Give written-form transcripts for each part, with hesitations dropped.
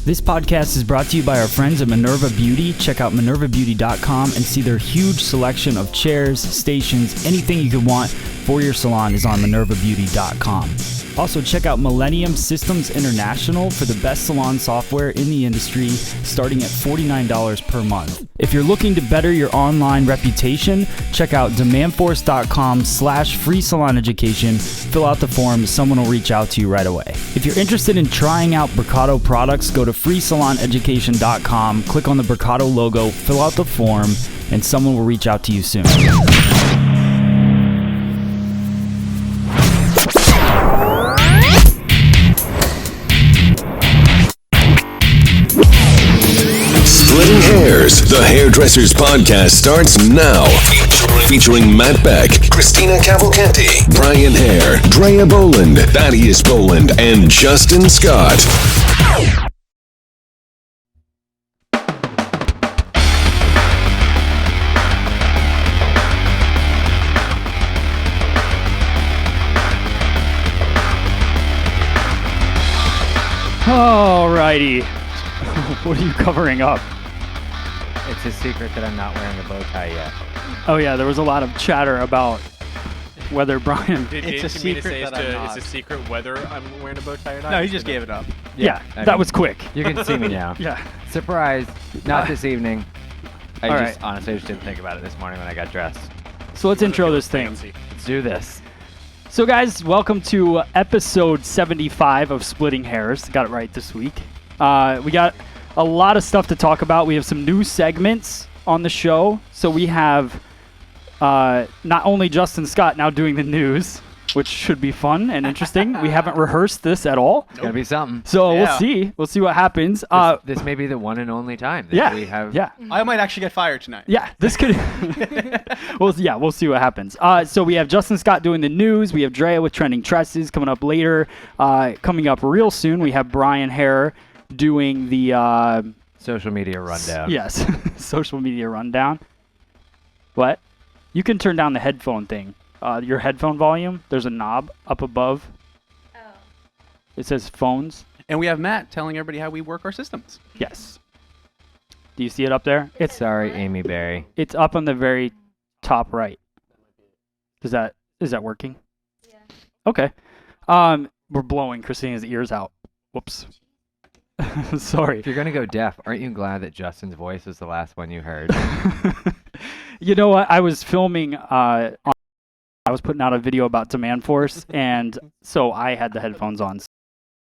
This podcast is brought to you by our friends at Minerva Beauty. Check out minervabeauty.com and see their huge selection of chairs, stations, anything you could want for your salon is on minervabeauty.com. Also, check out Millennium Systems International for the best salon software in the industry, starting at $49 per month. If you're looking to better your online reputation, check out demandforce.com/free salon education. Fill out the form. Someone will reach out to you right away. If you're interested in trying out Bricado products, go to freesaloneducation.com, click on the Bricado logo, fill out the form, and someone will reach out to you soon. Splitting Hairs, the Hairdressers Podcast starts now. Featuring Matt Beck, Christina Cavalcanti, Brian Hare, Drea Boland, Thaddeus Boland, and Justin Scott. Alrighty. What are you covering up? It's a secret that I'm not wearing a bow tie yet. Oh yeah, there was a lot of chatter about whether Brian... It's a secret that I'm not. It's a secret whether I'm wearing a bow tie or not. No, he just gave it up. Yeah, that was quick. You can see me now. Yeah. Surprise! Not this evening. I All just right. honestly just didn't think about it this morning when I got dressed. So let's intro this thing. Let's do this. So guys, welcome to episode 75 of Splitting Hairs. Got it right this week. We got a lot of stuff to talk about. We have some new segments on the show. So we have not only Justin Scott now doing the news, which should be fun and interesting. We haven't rehearsed this at all. It's gonna be something. So Yeah. We'll see. We'll see what happens. This may be the one and only time that Yeah. we have. Yeah. I might actually get fired tonight. Yeah, this could. We'll see what happens. So we have Justin Scott doing the news. We have Drea with trending tresses coming up later. Coming up real soon, we have Brian Hare doing the Social media rundown. yes, social media rundown. What? You can turn down the headphone thing. Your headphone volume. There's a knob up above. Oh. It says phones. And we have Matt telling everybody how we work our systems. Yes. Do you see it up there? Sorry, Amy Berry. It's up on the very top right. Is that working? Yeah. Okay. We're blowing Christina's ears out. Whoops. Sorry. If you're gonna go deaf, aren't you glad that Justin's voice was the last one you heard? You know what? I was filming. I was putting out a video about Demand Force, and so I had the headphones on.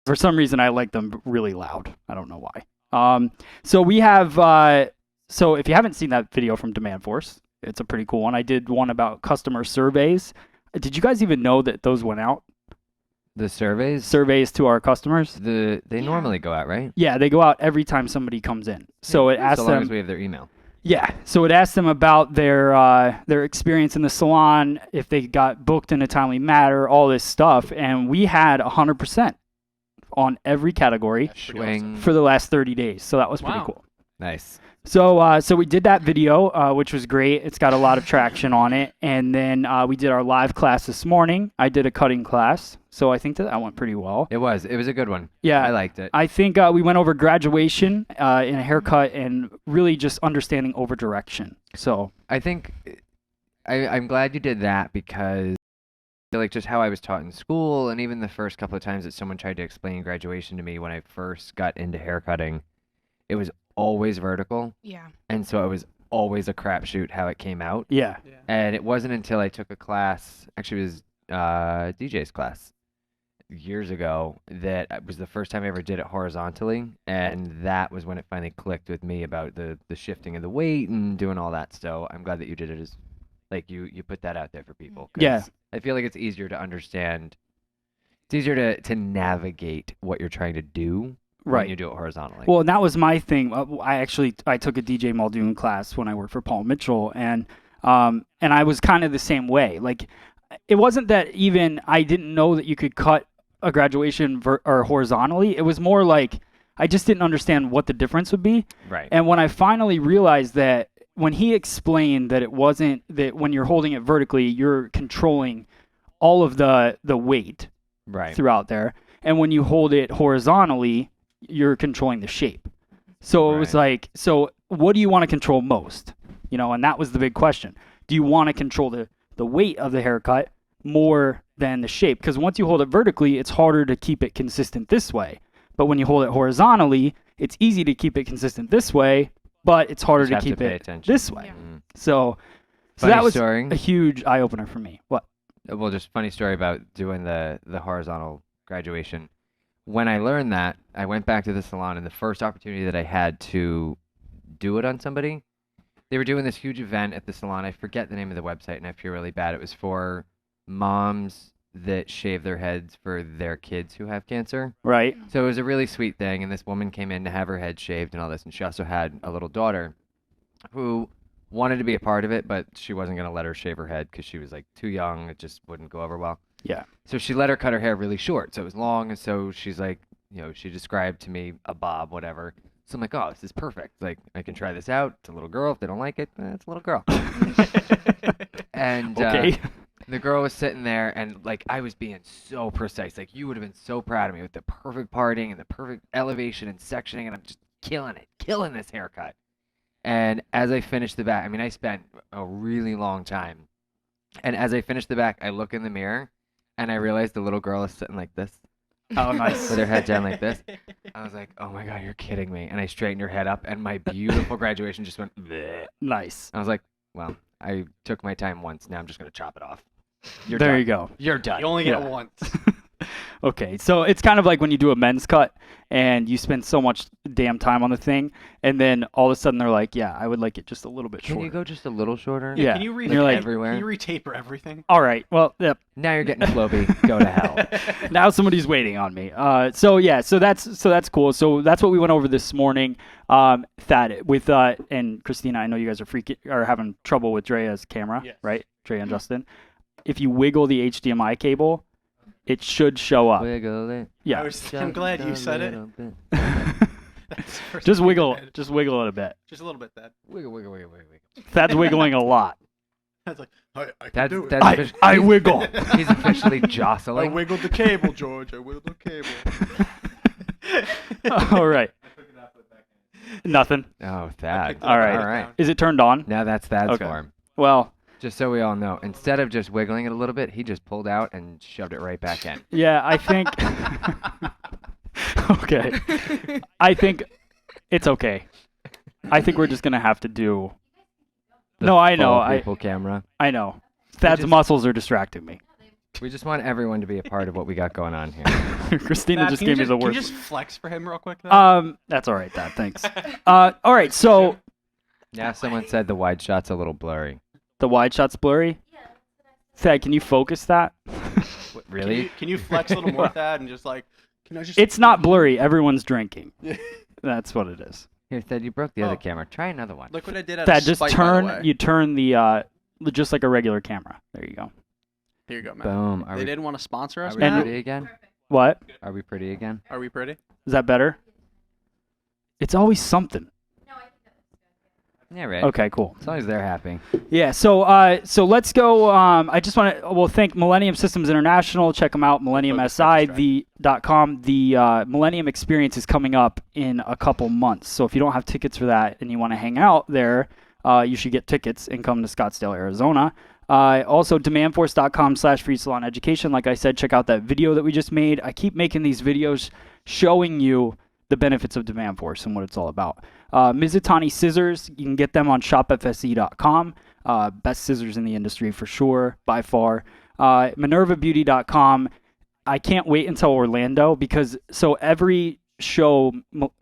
For some reason, I like them really loud. I don't know why. So we have. So if you haven't seen that video from Demand Force, it's a pretty cool one. I did one about customer surveys. Did you guys even know that those went out? The surveys? Surveys to our customers? They normally go out, right? Yeah, they go out every time somebody comes in. So it asks So long them. as we have their email. Yeah, so it asked them about their experience in the salon, if they got booked in a timely manner, all this stuff, and we had 100% on every category Swing. for the last 30 days. So that was pretty Wow. cool. Nice. So we did that video, which was great. It's got a lot of traction on it, and then we did our live class this morning. I did a cutting class, so I think that went pretty well. It was a good one. Yeah, I liked it. I think we went over graduation in a haircut and really just understanding over direction. So I think I'm glad you did that because like just how I was taught in school and even the first couple of times that someone tried to explain graduation to me when I first got into haircutting, it was always vertical. Yeah. And so it was always a crapshoot how it came out. yeah, And it wasn't until I took a class, actually it was DJ's class years ago, that it was the first time I ever did it horizontally, and that was when it finally clicked with me about the shifting of the weight and doing all that. So I'm glad that you did it as like you put that out there for people. 'Cause Yeah. I feel like it's easier to understand. It's easier to navigate what you're trying to do right. when you do it horizontally. Well, and that was my thing. I took a DJ Muldoon class when I worked for Paul Mitchell, and I was kind of the same way. Like, it wasn't that even I didn't know that you could cut a graduation or horizontally. It was more like I just didn't understand what the difference would be. right. And when I finally realized that, when he explained that it wasn't that when you're holding it vertically, you're controlling all of the weight right. throughout there, and when you hold it horizontally, you're controlling the shape. So it was like, so what do you want to control most? You know, and that was the big question. Do you want to control the weight of the haircut more than the shape? Because once you hold it vertically, it's harder to keep it consistent this way. But when you hold it horizontally, it's easy to keep it consistent this way, but it's harder to keep it this way. So that was a huge eye-opener for me. What? Well, just funny story about doing the horizontal graduation. When I learned that, I went back to the salon, and the first opportunity that I had to do it on somebody, they were doing this huge event at the salon. I forget the name of the website, and I feel really bad. It was for moms that shave their heads for their kids who have cancer. Right. So it was a really sweet thing, and this woman came in to have her head shaved and all this, and she also had a little daughter who wanted to be a part of it, but she wasn't going to let her shave her head because she was like too young. It just wouldn't go over well. Yeah. So she let her cut her hair really short, so it was long, and so she's like, you know, she described to me a bob, whatever. So I'm like, oh, this is perfect. Like, I can try this out. It's a little girl. If they don't like it, it's a little girl. And the girl was sitting there, and like, I was being so precise. Like, you would have been so proud of me with the perfect parting and the perfect elevation and sectioning, and I'm just killing this haircut. And as I finished the back, I mean, I spent a really long time. And as I finished the back, I look in the mirror, and I realized the little girl is sitting like this. Oh, nice. With her head down like this. I was like, oh my God, you're kidding me. And I straightened her head up, and my beautiful graduation just went bleh. Nice. I was like, well, I took my time once. Now I'm just going to chop it off. You're done. You go. You're done. You only get it once. Okay, so it's kind of like when you do a men's cut and you spend so much damn time on the thing, and then all of a sudden they're like, yeah, I would like it just a little bit shorter. Can you go just a little shorter? Yeah. Can you everywhere? Can you retaper everything? All right, well, yep. Now you're getting Floby. Go to hell. Now somebody's waiting on me. So that's cool. So that's what we went over this morning. Thad, with and Christina, I know you guys are having trouble with Drea's camera, right? Drea and Justin. If you wiggle the HDMI cable, it should show up. Wiggle it. Yeah. I'm glad you said it. Just wiggle it a bit. Just a little bit, Thad. Wiggle. Thad's wiggling a lot. That's like, I can do it. I wiggle. He's officially jostling. I wiggled the cable, George. I wiggled the cable. All right. Nothing. Oh, Thad. All right. Is it turned on? Now that's Thad's form. Well, just so we all know, instead of just wiggling it a little bit, he just pulled out and shoved it right back in. Yeah, I think. Okay. I think it's okay. I think we're just gonna have to do. No, I know. People camera. I know. Thad's muscles are distracting me. We just want everyone to be a part of what we got going on here. Christina just gave me the worst. Can you just flex for him real quick? Though? That's all right, Thad. Thanks. All right, so. Now someone said the wide shot's a little blurry. The wide shot's blurry? Yeah. Thad, can you focus that? Really? Can you flex a little more, Thad, and just like, can I just... It's not blurry. Everyone's drinking. That's what it is. Here, Thad, you broke the other camera. Try another one. Look what I did. Thad, just turn. You turn the just like a regular camera. There you go. Here you go, man. Boom. They didn't want to sponsor us. Are we pretty again? What? Are we pretty again? Are we pretty? Is that better? It's always something. Yeah, right. Okay, cool. As long as they're happy. Yeah, so let's go. I just want to thank Millennium Systems International. Check them out, millenniumsi.com. The Millennium Experience is coming up in a couple months. So if you don't have tickets for that and you want to hang out there, you should get tickets and come to Scottsdale, Arizona. Also, demandforce.com/free salon education. Like I said, check out that video that we just made. I keep making these videos showing you the benefits of Demand Force and what it's all about. Mizutani Scissors, you can get them on shopfse.com. Best scissors in the industry for sure, by far. MinervaBeauty.com. I can't wait until Orlando because every show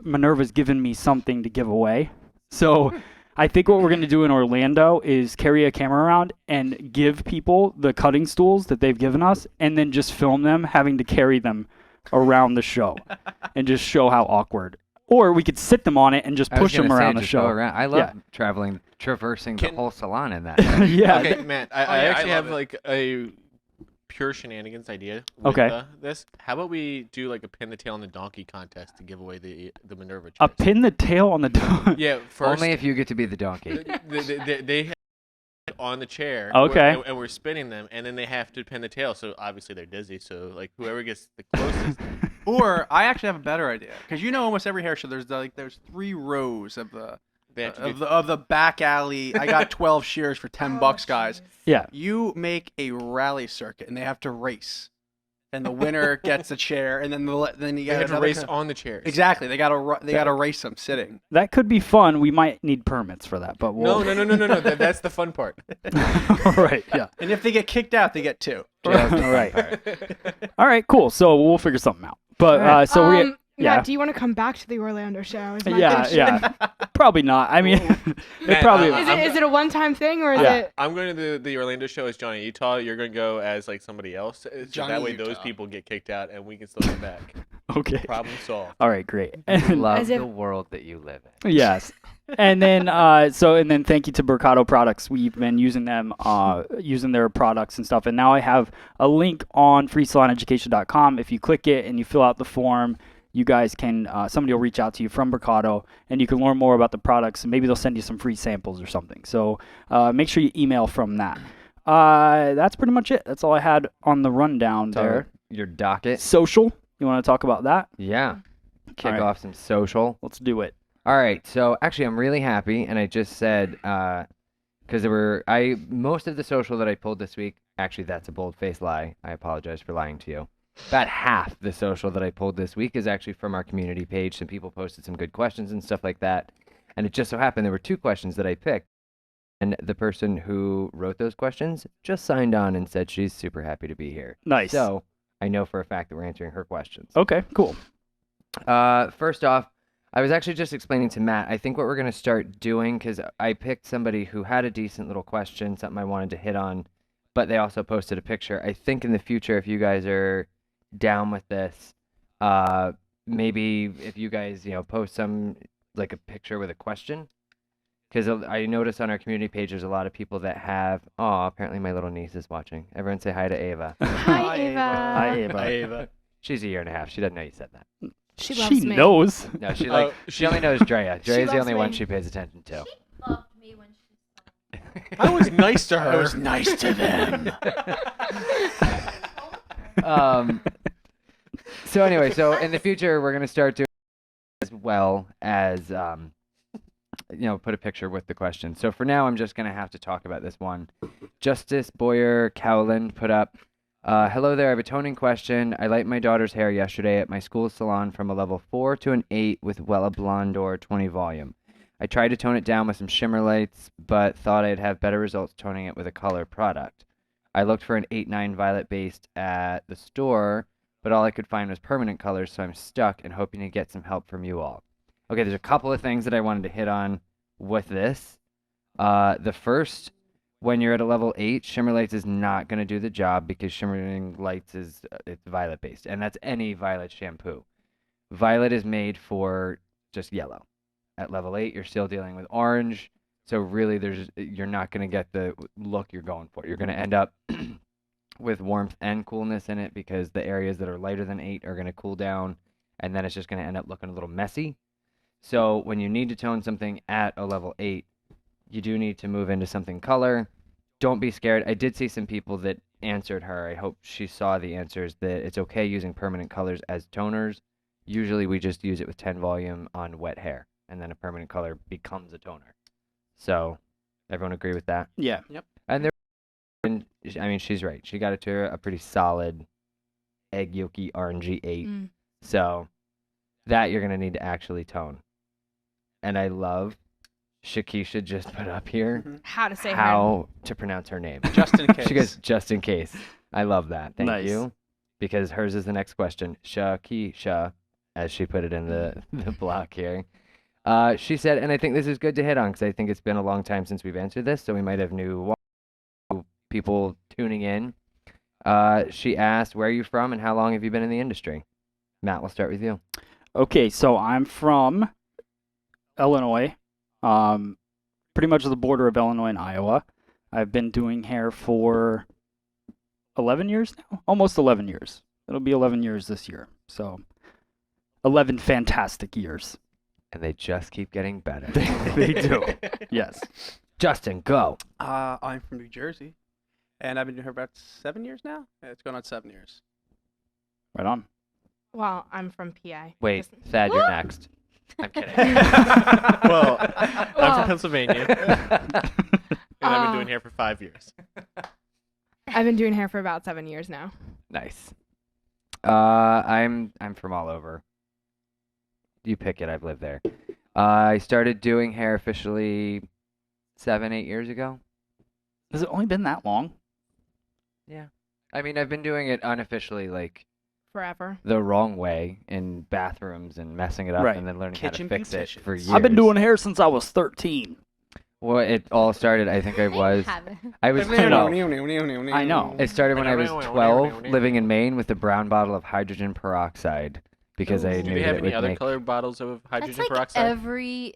Minerva's given me something to give away. So I think what we're going to do in Orlando is carry a camera around and give people the cutting stools that they've given us and then just film them having to carry them around the show and just show how awkward. Or we could sit them on it and just push them around the show. I love traversing the whole salon in that. Yeah. Okay, Matt, I actually have like a pure shenanigans idea with this. How about we do like a pin the tail on the donkey contest to give away the Minerva chairs? A pin the tail on the donkey? Yeah, first. Only if you get to be the donkey. They on the chair. Okay. And we're spinning them, and then they have to pin the tail. So obviously they're dizzy. So like whoever gets the closest. Or I actually have a better idea, because almost every hair show there's 3 rows of the back alley. I got 12 shears for $10, guys. Yeah. You make a rally circuit, and they have to race, and the winner gets a chair, and then you They got have to race on the chairs. Exactly. They gotta race them sitting. That could be fun. We might need permits for that, but we'll... No. That's the fun part. Right. Yeah. And if they get kicked out, they get 2. Right. All right. Cool. So we'll figure something out. But Matt, do you want to come back to the Orlando show? Is my Yeah. question. Yeah. Probably not. I mean, it probably. Is it a one-time thing or is it? I'm going to the Orlando show as Johnny Utah. You're going to go as like somebody else. So Johnny that way Utah. those people get kicked out and we can still come back. Okay. Problem solved. All right. Great. Love As if- the world that you live in. Yes. And then thank you to Mercado Products. We've been using them, using their products and stuff. And now I have a link on freesaloneducation.com. If you click it and you fill out the form, you guys can, somebody will reach out to you from Mercado and you can learn more about the products and maybe they'll send you some free samples or something. So make sure you email from that. That's pretty much it. That's all I had on the rundown there. Your docket. Social. You want to talk about that? Yeah. Kick All right. off some social. Let's do it. All right, so actually I'm really happy, and I just said, because most of the social that I pulled this week, actually that's a bold-faced lie. I apologize for lying to you. About half the social that I pulled this week is actually from our community page. Some people posted some good questions and stuff like that, and it just so happened there were 2 questions that I picked, and the person who wrote those questions just signed on and said she's super happy to be here. Nice. So I know for a fact that we're answering her questions. Okay, cool. First off, I was actually just explaining to Matt, I think what we're going to start doing, because I picked somebody who had a decent little question, something I wanted to hit on, but they also posted a picture. I think in the future, if you guys are down with this, maybe if you guys, post some, like a picture with a question, because I noticed on our community page, there's a lot of people that have, apparently my little niece is watching. Everyone say hi to Ava. Hi, Ava. Hi, Ava. Hi, Ava. She's a year and a half. She doesn't know you said that. She loves She me. knows. No, she only knows Drea. Drea's the loves only one me. she pays attention to. Loved me when she I was nice to her. I was nice to them. So anyway, in the future, we're going to start doing as well as, put a picture with the question. So for now, I'm just going to have to talk about this one. Justice Boyer Cowland put up, hello there, I have a toning question. I lightened my daughter's hair yesterday at my school salon from a level 4 to an 8 with Wella Blondor 20 volume. I tried to tone it down with some shimmer lights, but thought I'd have better results toning it with a color product. I looked for an 8-9 violet based at the store, but all I could find was permanent colors, so I'm stuck and hoping to get some help from you all. Okay, there's a couple of things that I wanted to hit on with this. The first, when you're at a level 8, shimmer lights is not going to do the job because shimmering lights it's violet based, and that's any violet shampoo. Violet is made for just yellow. At level 8, you're still dealing with orange, so really you're not going to get the look you're going for. You're going to end up with warmth and coolness in it because the areas that are lighter than 8 are going to cool down, and then it's just going to end up looking a little messy. So when you need to tone something at a level 8, you do need to move into something color. Don't be scared. I did see some people that answered her. I hope she saw the answers that it's okay using permanent colors as toners. Usually we just use it with 10 volume on wet hair, and then a permanent color becomes a toner. So everyone agree with that? Yeah. And I mean, she's right. She got it to a pretty solid egg yolky orangey 8. So that you're going to need to actually tone. And I love Shakisha just put up here How to say her how to pronounce her name. Just in case. She goes, just in case. I love that. Thank Nice. you. Because hers is the next question. Shakisha, as she put it in the block here. She said, and I think this is good to hit on because I think it's been a long time since we've answered this, so we might have new people tuning in. She asked, where are you from and how long have you been in the industry? Matt, we'll start with you. Okay, so I'm from Illinois, pretty much the border of Illinois and Iowa. I've been doing hair for 11 years now, almost 11 years. It'll be 11 years this year, so 11 fantastic years. And they just keep getting better. They do, yes. Justin, go. I'm from New Jersey, and I've been doing hair about 7 years now. Yeah, it's going on 7 years. Right on. Well, I'm from PA. Wait, Thad, you're next. I'm kidding. Well, I'm from Pennsylvania, and I've been doing hair for 5 years. I've been doing hair for about 7 years now. Nice. I'm from all over. You pick it. I've lived there. I started doing hair officially 7-8 years ago. Has it only been that long? Yeah. I mean, I've been doing it unofficially, like Forever. the wrong way in bathrooms and messing it up, Right. and then learning Kitchen how to fix it beauticians. for years. I've been doing hair since I was 13. Well, it all started. I think I was. I was. I know. No. I know. It started when I was 12, living in Maine with a brown bottle of hydrogen peroxide because I Do knew they that have it any would other make. colored bottles of hydrogen That's like peroxide? every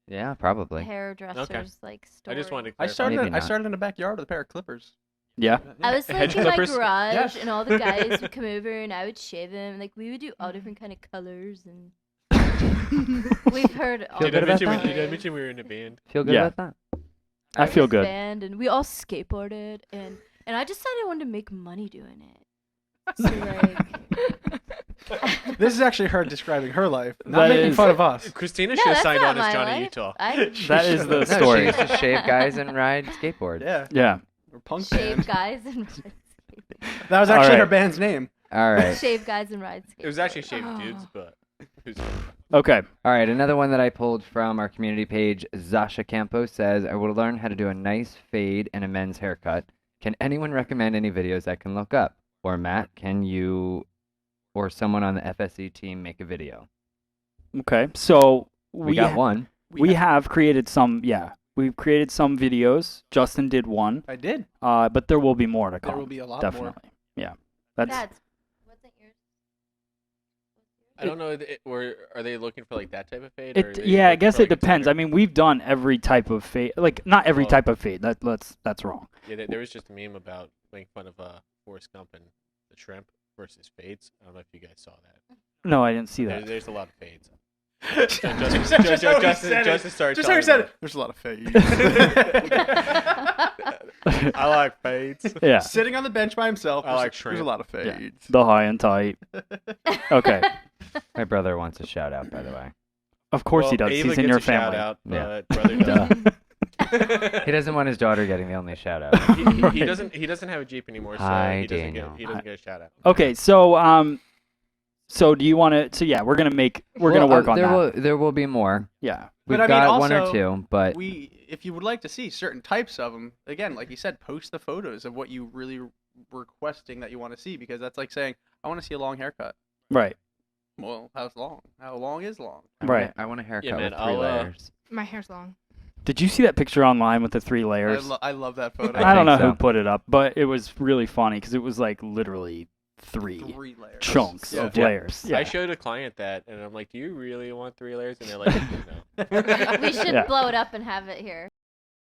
Yeah, probably. hairdresser's like story. I just wanted to I clarify. Maybe I not. started in the backyard with a pair of clippers. Yeah. I was Hedge like in my clippers? garage, Yes. and all the guys would come over, and I would shave them. Like we would do all different kind of colors, and we've heard all Feel good about different that? You did stories. mention we were in a band. Feel good Yeah. about that? I feel was good. Band, and we all skateboarded, and I decided I wanted to make money doing it. So like, This is actually her describing her life, not That making is- fun of us. Christina no, should have that's signed not on as my Johnny life. Utah. That is the No, story. she used to shave guys and ride skateboard. Yeah, Yeah. we're punk shave band. guys and That was All actually right. her band's name. All right. shave guys and ride skateboards. It was actually shaved Oh. dudes, but who's Okay. All right, another one that I pulled from our community page, Zasha Campos says, I will learn how to do a nice fade and a men's haircut. Can anyone recommend any videos I can look up? Or Matt, can you or someone on the FSE team make a video? Okay. So We got one. We have created some. Yeah. We've created some videos. Justin did one. I did. But there will be more to come. There will be a lot Definitely. Yeah. That's. That's wasn't yours. I don't know. Are they looking for like that type of fade? or are It, they yeah, I looking guess for, it like, a depends. I tighter- mean, we've done every type of fade. Like, not every Well- type of fade. That's wrong. Yeah, there was just a meme about making fun of Forrest Gump and the shrimp versus fades. I don't know if you guys saw that. No, I didn't see that. There's a lot of fades. Just how he said it. started Just how he talking said about it. There's a lot of fades. I like fades. Yeah. Sitting on the bench by himself. I like There's shrimp. a lot of Yeah. fades. The high and tight. Okay. My brother wants a shout out, by the way. Of course he Well, does. Ava He's in gets your a shout family. out, Yeah. but brother doesn't. He doesn't want his daughter getting the only shout out. he doesn't have a Jeep anymore, so Hi, he doesn't Daniel. get a shout out. Okay, so do you want to? So yeah, we're gonna work on that. There will be more. Yeah. We've But I mean, got one or also, two, but if you would like to see certain types of them, again, like you said, post the photos of what you really requesting that you want to see, because that's like saying, I want to see a long haircut. Right. Well, how's long? How long is long? Right. I want a haircut Yeah, man, with 3 layers. My hair's long. Did you see that picture online with the 3 layers? I love that photo. I don't know think so. who put it up, but it was really funny because it was like literally 3 3 layers. chunks Yeah. of layers. Yeah. I showed a client that, and I'm like, "Do you really want 3 layers?" And they're like, "No." We should Yeah. blow it up and have it here.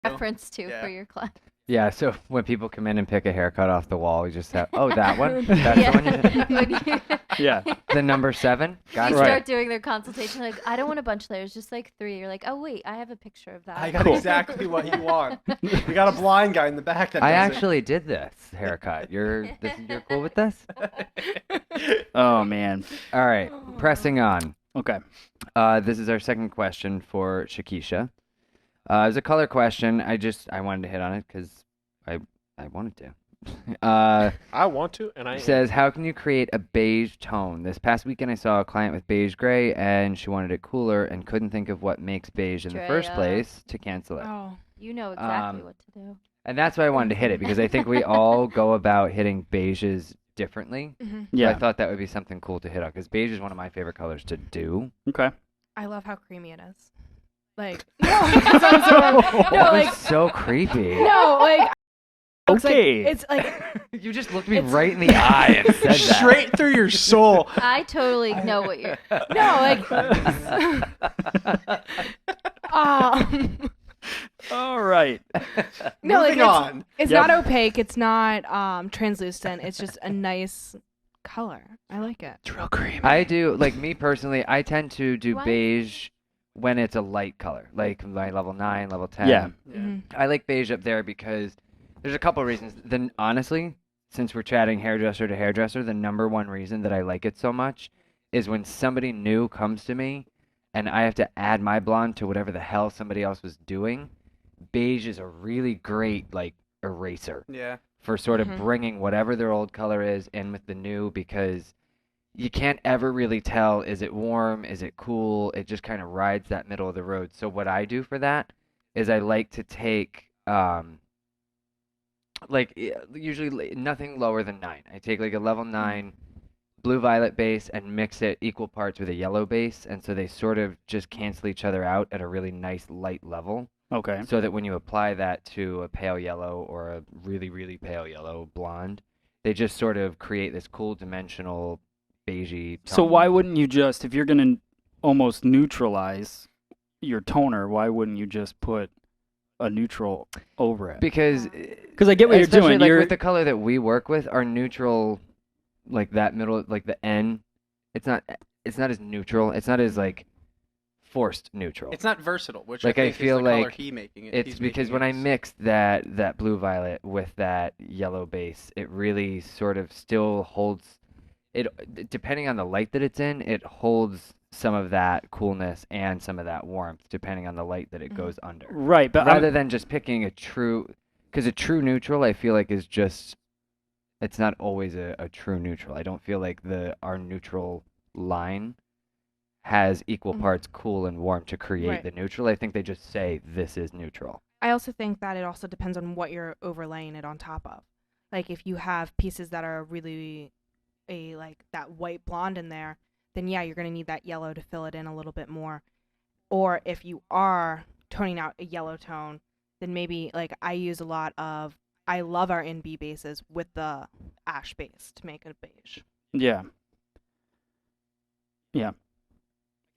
Oh, Reference to yeah. for your class. Yeah, so when people come in and pick a haircut off the wall, we just have, oh, that one? That's the one you did? When you, Yeah. The number 7? Got you it. Right. start doing their consultation, like, I don't want a bunch of layers, just like 3. You're like, oh wait, I have a picture of that. I got Cool. exactly what you want. We got a blind guy in the back that I does it. actually did this haircut. You're cool with this? Oh man. All right, pressing on. Okay. This is our second question for Shakisha. It's a color question. I wanted to hit on it because I wanted to. I want to, and I It says, how can you create a beige tone? This past weekend I saw a client with beige gray and she wanted it cooler and couldn't think of what makes beige in the first Drea. place to cancel it. Oh. You know exactly Um, what to do. And that's why I wanted to hit it because I think we all go about hitting beiges differently. hmm So Yeah. I thought that would be something cool to hit on because beige is one of my favorite colors to do. Okay. I love how creamy it is. Like no, it sounds so wrong. No, That like was so creepy. no, like looks like- Okay. it's like You just looked me It's- right in the eye and said that. Straight through your soul. I totally know what you're. no, like All right. no, like Moving on. it's Yep. not opaque. It's not translucent. It's just a nice color. I like it. Real cream. I do, like me personally, I tend to do Why? beige when it's a light color, like my level 9, level 10. Yeah. I like beige up there because there's a couple of reasons. Then honestly, since we're chatting hairdresser to hairdresser, the number one reason that I like it so much is when somebody new comes to me and I have to add my blonde to whatever the hell somebody else was doing. Beige is a really great like eraser. Yeah. For sort of bringing whatever their old color is in with the new, because you can't ever really tell, is it warm, is it cool? It just kind of rides that middle of the road. So what I do for that is I like to take usually nothing lower than 9. I take like a level 9 blue violet base and mix it equal parts with a yellow base, and so they sort of just cancel each other out at a really nice light level. Okay. So that when you apply that to a pale yellow or a really, really pale yellow blonde, they just sort of create this cool dimensional beigey tone. So why wouldn't you just, if you're going to almost neutralize your toner, why wouldn't you just put a neutral over it? Because I get what you're doing. Like with the color that we work with, our neutral, like that middle, like the N, it's not as neutral. It's not as like forced neutral. It's not versatile, which like I think feel is the like color he's making it's because when I mixed that blue violet with that yellow base, it really sort of still holds it. Depending on the light that it's in, it holds some of that coolness and some of that warmth, depending on the light that it goes under. Right, but rather than just picking a true, because a true neutral, I feel like is just, it's not always a true neutral. I don't feel like our neutral line has equal parts cool and warm to create the neutral. I think they just say this is neutral. I also think that it also depends on what you're overlaying it on top of. Like if you have pieces that are really like that white blonde in there, then yeah, you're going to need that yellow to fill it in a little bit more. Or if you are toning out a yellow tone, then maybe like I love our NB bases with the ash base to make it beige. Yeah. Yeah.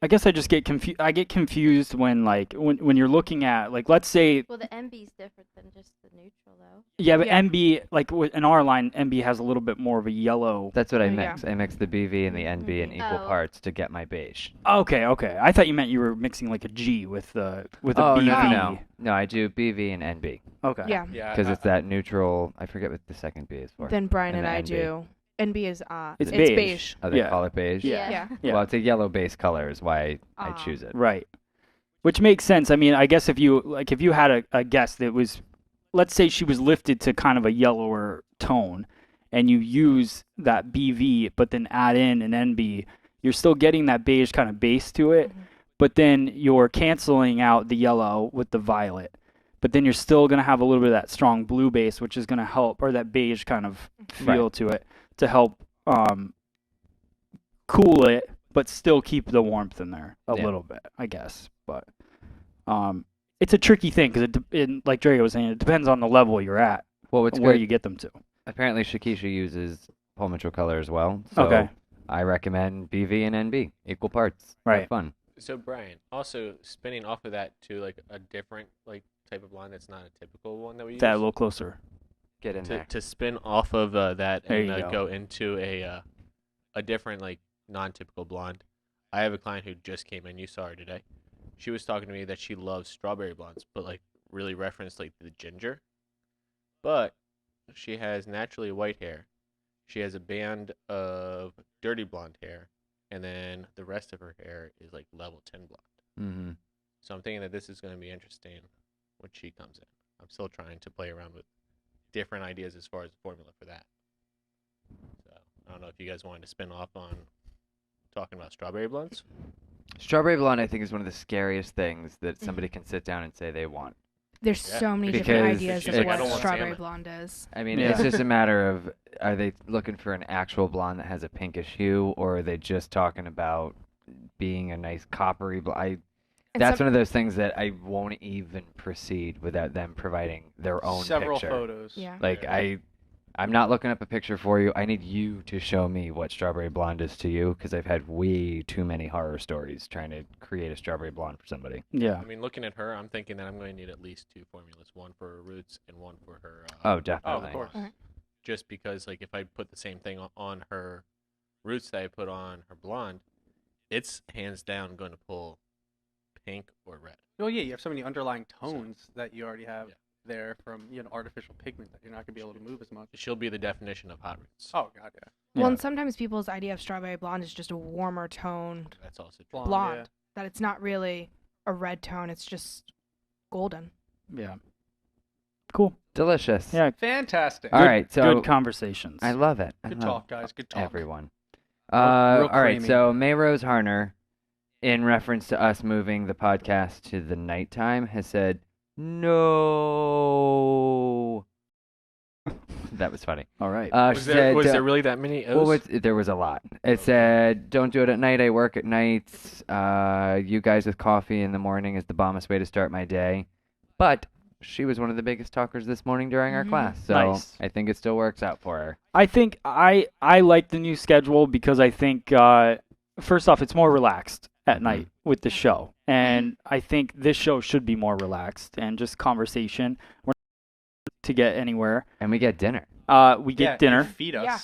I guess I just get confused. I get confused when when you're looking at, like, let's say. Well, the MB is different than just the neutral, though. Yeah, but MB, like in our line, MB has a little bit more of a yellow. That's what I mix. I mix the BV and the NB in equal parts to get my beige. Okay. I thought you meant you were mixing like a G with a BV. No, I do BV and NB. Okay. Yeah. Because it's that neutral. I forget what the second B is for. Then Brian and I NB. do. NB is it's beige. Oh, they call it beige? Yeah. Well, it's a yellow base color is why I choose it. Right. Which makes sense. I mean, I guess if you had a guest that was, let's say she was lifted to kind of a yellower tone, and you use that BV but then add in an NB, you're still getting that beige kind of base to it, but then you're canceling out the yellow with the violet. But then you're still going to have a little bit of that strong blue base, which is going to help, or that beige kind of feel to it, to help cool it, but still keep the warmth in there a little bit, I guess. But it's a tricky thing because, like Dre was saying, it depends on the level you're at, where you get them to. Apparently, Shakisha uses Palmetto color as well. So I recommend BV and NB, equal parts. Right. Have fun. So, Brian, also spinning off of that to like a different type of blonde that's not a typical one that we use. That a little closer. Get in there. To spin off of that There and you go. go into a different non-typical blonde. I have a client who just came in. You saw her today. She was talking to me that she loves strawberry blondes, but really referenced the ginger. But she has naturally white hair. She has a band of dirty blonde hair, and then the rest of her hair is level 10 blonde. Mm-hmm. So I'm thinking that this is going to be interesting when she comes in. I'm still trying to play around with different ideas as far as the formula for that. So I don't know if you guys wanted to spin off on talking about strawberry blondes. Strawberry blonde, I think, is one of the scariest things that somebody can sit down and say they want. There's so many Because different ideas she's of like, I what don't want strawberry salmon. blonde is. I mean, Yeah. it's just a matter of, are they looking for an actual blonde that has a pinkish hue, or are they just talking about being a nice coppery blonde? That's one of those things that I won't even proceed without them providing their own Several picture. photos. Yeah. I'm not looking up a picture for you. I need you to show me what strawberry blonde is to you, because I've had way too many horror stories trying to create a strawberry blonde for somebody. Yeah. I mean, looking at her, I'm thinking that I'm going to need at least 2 formulas, one for her roots and one for her. Oh, definitely. of course. Okay. Just because, if I put the same thing on her roots that I put on her blonde, it's hands down going to pull pink or red. Well, yeah, you have so many underlying tones that you already have Yeah. there from artificial pigment that you're not gonna be able to move as much. She'll be the definition of hot roots. Oh god, yeah. Well, Yeah. and sometimes people's idea of strawberry blonde is just a warmer toned That's also true. blonde. Yeah. That it's not really a red tone. It's just golden. Yeah. Cool. Delicious. Yeah. Fantastic. All right, so Good conversations. I love it. Good I love talk, guys. Good talk. everyone. Real All right, creamy. so Mayrose Harner, in reference to us moving the podcast to the nighttime, has said, no. That was funny. All right. She said, Was there really that many O's? there was a lot. It said, don't do it at night. I work at nights. You guys with coffee in the morning is the bombest way to start my day. But she was one of the biggest talkers this morning during our class. So Nice. I think it still works out for her. I think I like the new schedule because I think first off it's more relaxed at night with the show, and I think this show should be more relaxed and just conversation. We're not to get anywhere. And we get dinner. We Yeah, get you dinner. feed Yeah.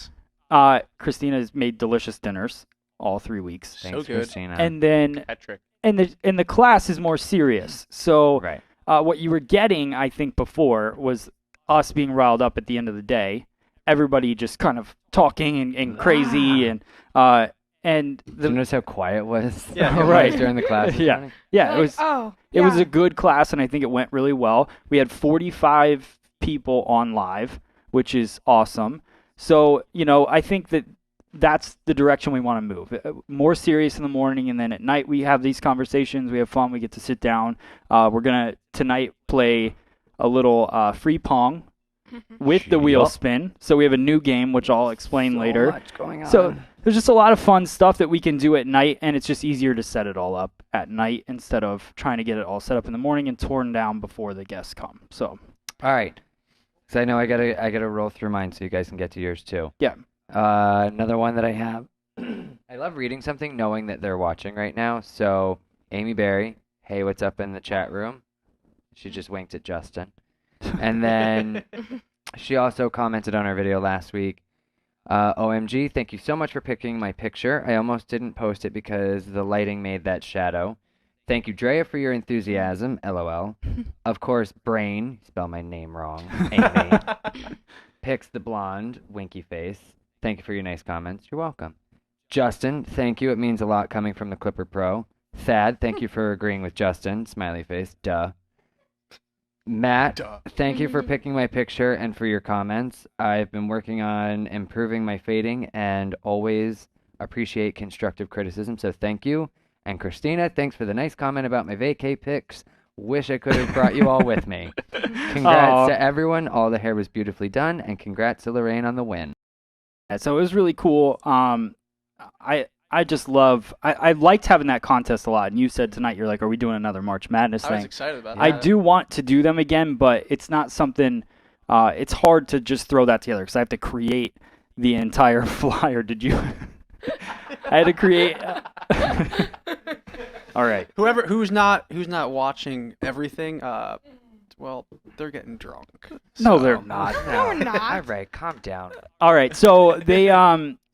us. Christina's made delicious dinners all 3 weeks, Thanks, good. Christina. and then Patrick. and the class is more serious. So right. what you were getting, I think, before was us being riled up at the end of the day. Everybody just kind of talking and crazy and Did you notice how quiet it was? Yeah, right. During the class. this Yeah. morning? yeah, it Like, was Oh. it was yeah. a good class, and I think it went really well. We had 45 people on live, which is awesome. So I think that's the direction we want to move. More serious in the morning, and then at night we have these conversations. We have fun. We get to sit down. We're gonna tonight play a little free pong with the wheel Yup. spin. So we have a new game, which I'll explain later. Much going on. So there's just a lot of fun stuff that we can do at night, and it's just easier to set it all up at night instead of trying to get it all set up in the morning and torn down before the guests come. So all right. So I know I gotta roll through mine so you guys can get to yours too. Yeah. Another one that I have. I love reading something knowing that they're watching right now. So Amy Berry, hey, what's up in the chat room? She just winked at Justin. And then she also commented on our video last week. OMG, thank you so much for picking my picture. I almost didn't post it because the lighting made that shadow. Thank you, Drea, for your enthusiasm. LOL. Of course, Brain, spell my name wrong, Amy, picks the blonde, winky face. Thank you for your nice comments. You're welcome. Justin, thank you. It means a lot coming from the Clipper Pro. Thad, thank you for agreeing with Justin. Smiley face. Duh. Matt, thank you for picking my picture and for your comments. I've been working on improving my fading and always appreciate constructive criticism, so thank you. And Christina, thanks for the nice comment about my vacay pics. Wish I could have brought you all with me. Congrats to everyone. All the hair was beautifully done, and congrats to Lorraine on the win. so it was really cool. I just love. I liked having that contest a lot. And you said tonight you're like, are we doing another March Madness I was thing? excited about I that. do want to do them again, but it's not something. It's hard to just throw that together because I have to create the entire flyer. Did you? I had to create. All right. Who's not watching everything, well, they're getting drunk. No, so- they're not. No, we're not. All right, calm down. All right. So they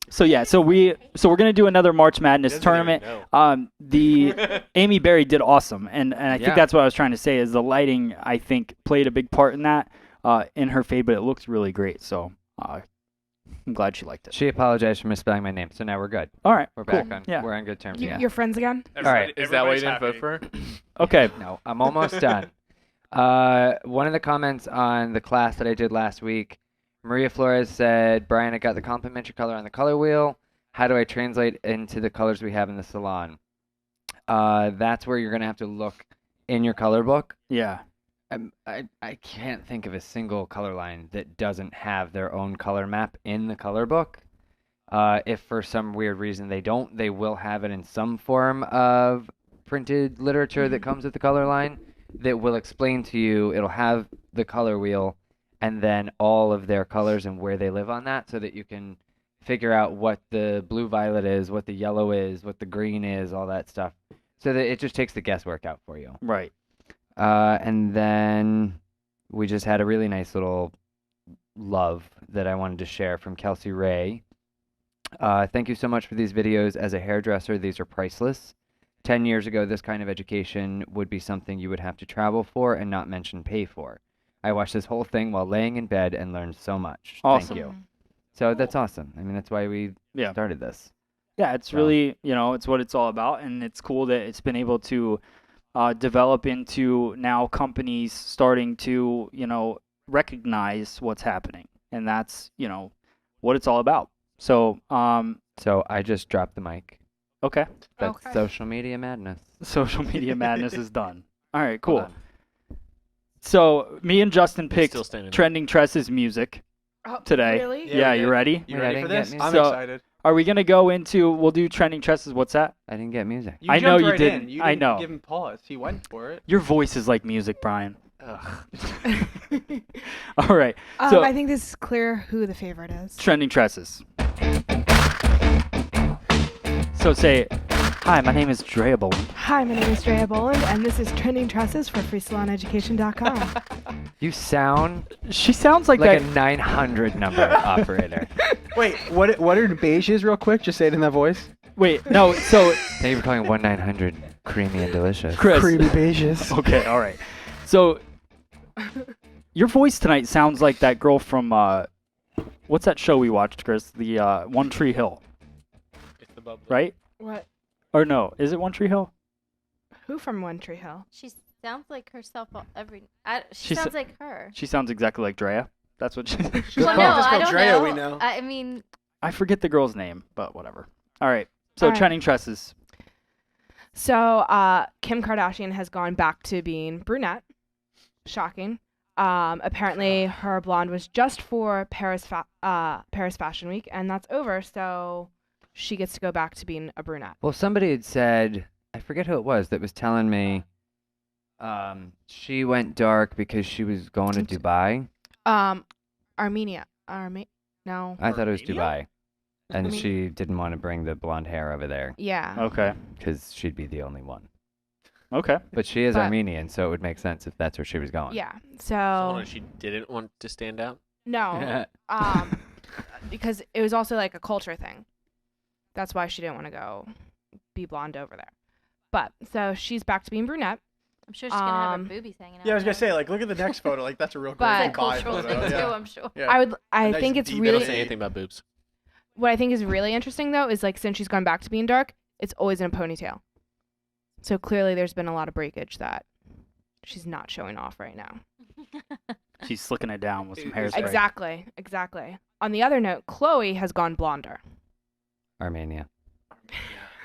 so we're gonna do another March Madness Doesn't even tournament. The Amy Berry did awesome, and I Yeah. think that's what I was trying to say is the lighting I think played a big part in that in her fade, but it looks really great. So I'm glad she liked it. She apologized for misspelling my name, so now we're good. All right. We're cool. back on. Yeah. We're on good terms You, again. You're friends again? All right. Is that why you Everybody's didn't vote happy. for her? Okay. No, I'm almost done. One of the comments on the class that I did last week, Maria Flores said, Brian, I got the complimentary color on the color wheel. How do I translate into the colors we have in the salon? That's where you're going to have to look in your color book. Yeah. I can't think of a single color line that doesn't have their own color map in the color book. If for some weird reason they don't, they will have it in some form of printed literature that comes with the color line that will explain to you. It'll have the color wheel and then all of their colors and where they live on that so that you can figure out what the blue violet is, what the yellow is, what the green is, all that stuff. So that it just takes the guesswork out for you. Right. And then we just had a really nice little love that I wanted to share from Kelsey Ray. Thank you so much for these videos. As a hairdresser, these are priceless. 10 years ago, this kind of education would be something you would have to travel for and not mention pay for. I watched this whole thing while laying in bed and learned so much. Awesome. Thank you. So that's awesome. I mean, that's why we started this. Yeah, it's really, it's what it's all about, and it's cool that it's been able to develop into now companies starting to, recognize what's happening, and that's, what it's all about. So, So I just dropped the mic. okay, That's Okay. social media madness. social media madness is done. All right, Hold cool. on. So me and Justin picked Still standing. Trending Tresses music today. Really? Yeah, we you did. ready? You Wait, I ready for didn't get this? music. I'm So- excited. Are we gonna go into? We'll do Trending Tresses. What's that? I didn't get music. You I know jumped you right didn't. In. You I didn't know. give him pause. He went for it. Your voice is like music, Brian. Ugh. All right. So I think this is clear who the favorite is. Trending Tresses. So say, hi, my name is Drea Boland. Hi, my name is Drea Boland, and this is Trending Tresses for FreeSalonEducation.com. You sound She sounds like like that. a 900 number operator. Wait, what are beiges real quick? Just say it in that voice. Wait, no. So Thank you for calling 1-900 creamy and delicious. Chris. Creamy beiges. Okay, all right. So your voice tonight sounds like that girl from what's that show we watched, Chris? The One Tree Hill, It's the bubble. right? What? Or no? Is it One Tree Hill? Who from One Tree Hill? She sounds like herself she She sounds sa- like her. She sounds exactly like Drea. That's what she. Well, Just no, call I don't Drea, know. we know. I mean, I forget the girl's name, but whatever. All right. So All right. Trending Tresses. So, Kim Kardashian has gone back to being brunette. Shocking. Apparently, her blonde was just for Paris Fashion Week, and that's over. So, she gets to go back to being a brunette. Well, somebody had said, I forget who it was, that was telling me she went dark because she was going to Dubai. Armenia. No. I thought it was Armenia? Dubai. And Armenia? she didn't want to bring the blonde hair over there Yeah. Okay. because she'd be the only one. Okay. But she is But- Armenian, so it would make sense if that's where she was going. Yeah. So hold So on, she didn't want to stand out. no. Because it was also like a culture thing. That's why she didn't want to go be blonde over there. But so she's back to being brunette. I'm sure she's gonna have her Um, boobies hanging out. Yeah, I was gonna though. say, like, look at the next photo. Like, that's a real But- great It's a Dubai cultural photo. thing too, Yeah. I'm sure. Yeah. I nice think it's deep really Don't say anything about boobs. what I think is really interesting though is like since she's gone back to being dark, it's always in a ponytail. So clearly there's been a lot of breakage that she's not showing off right now. She's slicking it down with some It's hairspray. Exactly. On the other note, Chloe has gone blonder. Armenia.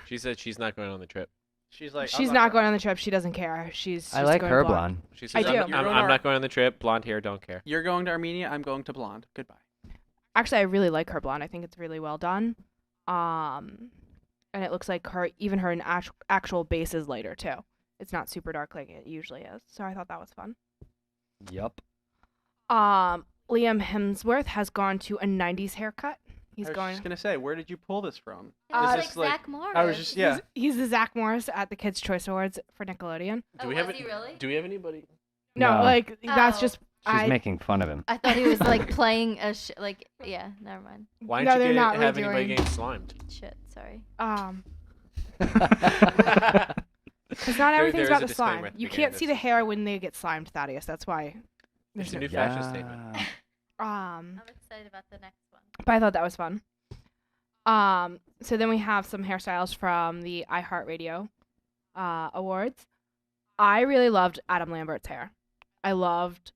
She said she's not going on the trip. She's like, She's not going on the trip. She doesn't care. She's I just like going her blonde. blonde. She I says, do. I'm not going on the trip. Blonde hair, don't care. You're going to Armenia. I'm going to blonde. Goodbye. Actually, I really like her blonde. I think it's really well done. And it looks like her actual base is lighter too. It's not super dark like it usually is. So I thought that was fun. Yup. Liam Hemsworth has gone to a 90s haircut. He's I was going. just gonna say, where did you pull this from? It was Is like this like? Zach Morris. I was just yeah. He's the Zach Morris at the Kids' Choice Awards for Nickelodeon. Do Oh, we was have he really? Do we have anybody? No, No. like that's Oh. just. She's making fun of him. I thought he was like playing a yeah. Never mind. Why No, didn't they're you not have anybody redoing- getting slimed? Shit. Sorry. Because not There- everything's there is about a the disclaimer slime. at the You beginning can't of see this. the hair when they get slimed, Thaddeus. That's why. It's a new no- fashion statement. I'm excited about the next one. But I thought that was fun. So then we have some hairstyles from the iHeartRadio awards. I really loved Adam Lambert's hair. I loved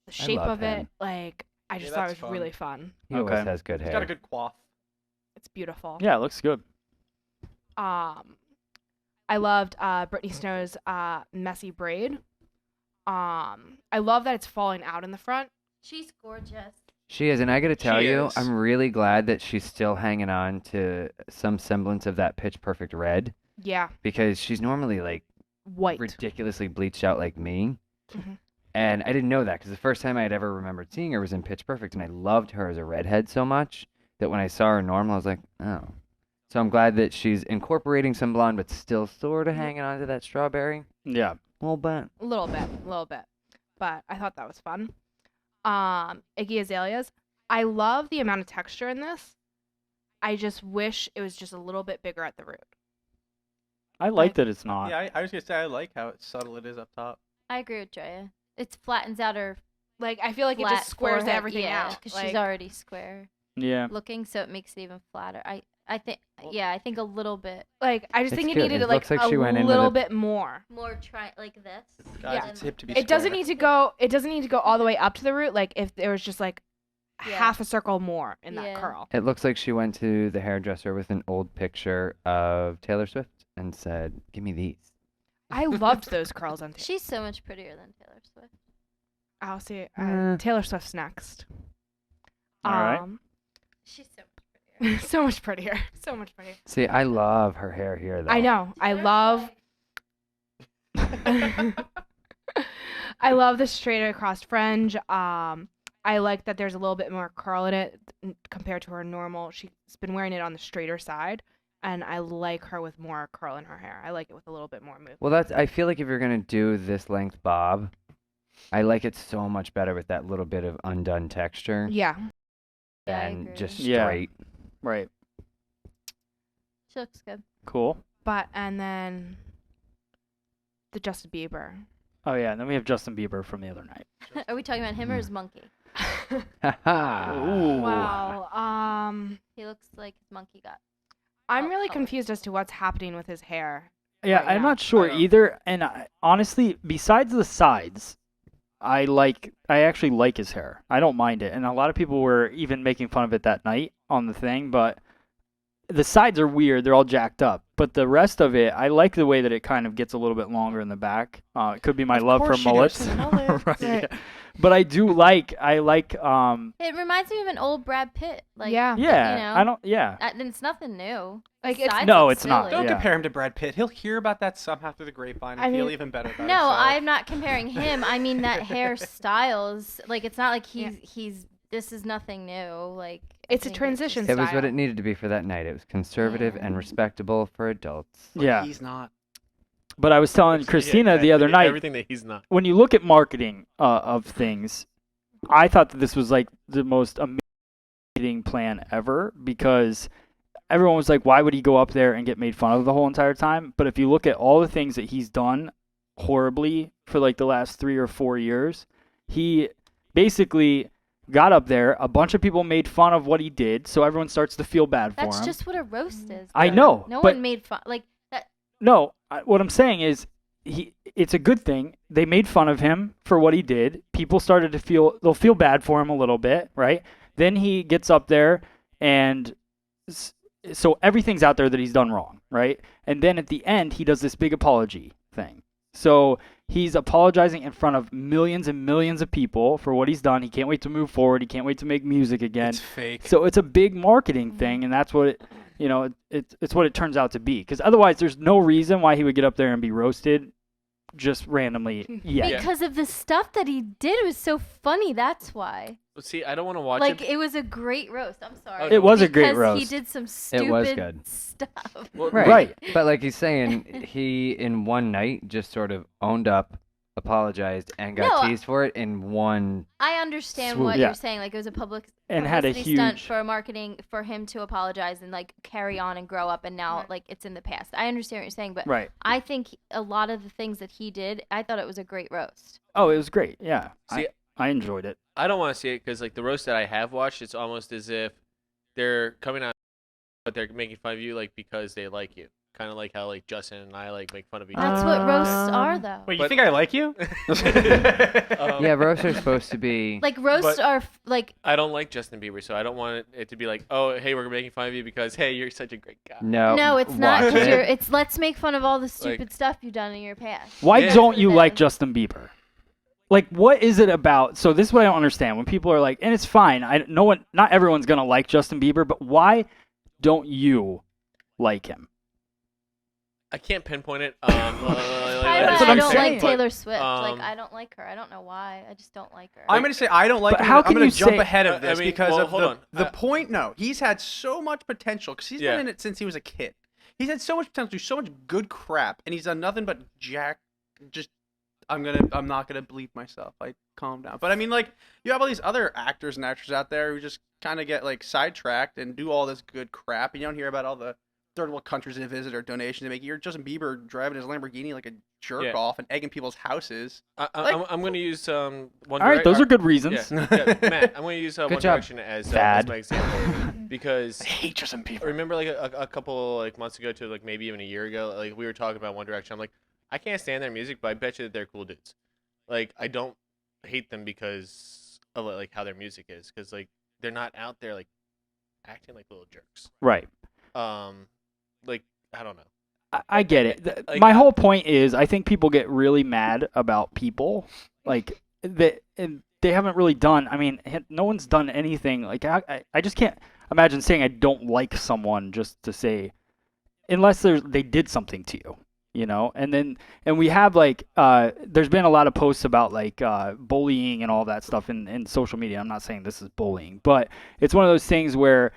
the shape love of it. him. Like I just Yeah, thought it that's was fun. really fun. He always Okay. has good He's hair. got a good coif. It's beautiful. Yeah, it looks good. I loved Britney Snow's messy braid. I love that it's falling out in the front. She's gorgeous. She is, and I gotta tell She you, is. I'm really glad that she's still hanging on to some semblance of that pitch perfect red Yeah, because she's normally like white. ridiculously bleached out like me. Mhm. And I didn't know that because the first time I had ever remembered seeing her was in Pitch Perfect, and I loved her as a redhead so much that when I saw her normal, I was like, oh. So I'm glad that she's incorporating some blonde, but still sort of hanging on to that strawberry. Yeah. A little bit. A little bit. But I thought that was fun. Iggy Azaleas. I love the amount of texture in this. I just wish it was just a little bit bigger at the root. I like that it's not. Yeah, I was gonna say I like how subtle it is up top. I agree with Drea. It flattens out her Like I feel like it flat just squares forehead, everything yeah, out. because Like, she's already square Yeah. looking, so it makes it even flatter. I think I think a little bit like I just It's think it good. needed It like looks like a she went in with little a- bit more. more like this. Guys, Yeah. it's hip to be It doesn't square. need to go. It doesn't need to go all the way up to the root. Like if there was just like Yeah. half a circle more in that Yeah. curl. It looks like she went to the hairdresser with an old picture of Taylor Swift and said, "Give me these." I loved those curls on Taylor. She's so much prettier than Taylor Swift. I'll see. Uh. Taylor Swift's next. All right. She's so much prettier. So much prettier. So much prettier. See, I love her hair here, though. I know. I love. I love the straight across fringe. I like that there's a little bit more curl in it compared to her normal. She's been wearing it on the straighter side, and I like her with more curl in her hair. I like it with a little bit more movement. Well, I feel like if you're gonna do this length bob, I like it so much better with that little bit of undone texture Yeah. Yeah, I than agree. just Yeah. straight. Right. She looks good. Cool. And then the Justin Bieber. Oh yeah, and then we have Justin Bieber from the other night. Are we talking about him or his monkey? Haha. Ooh. Wow. He looks like his monkey got. I'm Oh, really color. confused as to what's happening with his hair. Yeah, right I'm now. not sure either. And honestly, besides the sides, I actually like his hair. I don't mind it. And a lot of people were even making fun of it that night on the thing, but the sides are weird. They're all jacked up. But the rest of it, I like the way that it kind of gets a little bit longer in the back. It could be my Of love for course she does, mullets. the mullet. Right, Right. yeah. But I like It reminds me of an old Brad Pitt. Like, Yeah. yeah, you know, I don't yeah. It's nothing new. Like, The it's- sides No, look it's not. silly. Don't Yeah. compare him to Brad Pitt. He'll hear about that somehow through the grapevine and I feel mean- even better about No, himself. I'm not comparing him. I mean that hairstyles. Like it's not like he's. This is nothing new. Like I It's a think transition just- It was what style. it needed to be for that night. It was conservative Yeah. and respectable for adults. But Yeah. he's not. But I was telling Yeah, Christina the other exactly. night, Everything that he's not. when you look at marketing of things, I thought that this was like the most amazing plan ever because everyone was like, why would he go up there and get made fun of the whole entire time? But if you look at all the things that he's done horribly for like the last 3 or 4 years, he basically got up there, a bunch of people made fun of what he did, so everyone starts to feel bad for That's him. just what a roast is. I though. know, No but- one made fun. Like that. No, what I'm saying is it's a good thing. They made fun of him for what he did. People started to they'll feel bad for him a little bit, right? Then he gets up there and so everything's out there that he's done wrong, right? And then at the end, he does this big apology thing. So he's apologizing in front of millions and millions of people for what he's done. He can't wait to move forward. He can't wait to make music again. It's fake. So it's a big marketing thing, and that's what it's what it turns out to be. Because otherwise, there's no reason why he would get up there and be roasted just randomly. Yeah, Because of the stuff that he did, it was so funny. That's why. Well, see, I don't want to watch Like it. it was a great roast. I'm sorry. It was a great Because roast. He did some stupid It was good. stuff. Well, Right. But like he's saying, he in one night just sort of owned up, apologized, and got No, teased for it in one. I understand Swoop. what Yeah. you're saying. Like it was a public And had a publicity stunt huge- for marketing for him to apologize and like carry on and grow up, and now Right. like it's in the past. I understand what you're saying, but right. I think a lot of the things that he did, I thought it was a great roast. Oh, it was great. Yeah, See, I enjoyed it. I don't want to see it because like the roast that I have watched, it's almost as if they're coming out, but they're making fun of you like because they like you. Kind of like how like Justin and I like make fun of each That's other. what roasts are, though. Wait, you But- think I like you? Yeah, roasts are supposed to be. Like roasts But- are like I don't like Justin Bieber, so I don't want it to be like, oh, hey, we're making fun of you because hey, you're such a great guy. no, it's not. watch 'Cause it. it's let's make fun of all the stupid stuff you've done in your past. Why Yeah. don't you Yeah. like Justin Bieber? Like, what is it about? So this is what I don't understand. When people are like, and it's fine. Not everyone's gonna like Justin Bieber, but why don't you like him? I can't pinpoint it. That's That's what I I'm don't saying. like Taylor Swift. um, like I don't like her. I don't know why. I just don't like her. I'm gonna say I don't like But him. how I'm can gonna you jump say- ahead I of this mean, because well, of hold on. the point. No, he's had so much potential because he's Yeah. been in it since he was a kid. He's had so much potential, do so much good crap, and he's done nothing but just. I'm not gonna bleep myself. Like, calm down. But I mean, like, you have all these other actors and actresses out there who just kind of get like sidetracked and do all this good crap, and you don't hear about all the third world countries to visit or donations to make. You're Justin Bieber driving his Lamborghini like a jerk Yeah. off and egging people's houses. I'm going to use One All right, those are good reasons. Yeah, Matt, I'm going to use One Good job. Direction as Fad. my example because I hate Justin Bieber. remember like a couple like months ago to like maybe even a year ago, like we were talking about One Direction. I'm like, I can't stand their music, but I bet you that they're cool dudes. Like I don't hate them because of like how their music is, because like they're not out there like acting like little jerks. Right. Like I don't know. I get it. Like, My whole point is, I think people get really mad about people, like and they haven't really done. I mean, no one's done anything. Like I just can't imagine saying I don't like someone just to say, unless they did something to you, you know. And we have like there's been a lot of posts about like bullying and all that stuff in social media. I'm not saying this is bullying, but it's one of those things where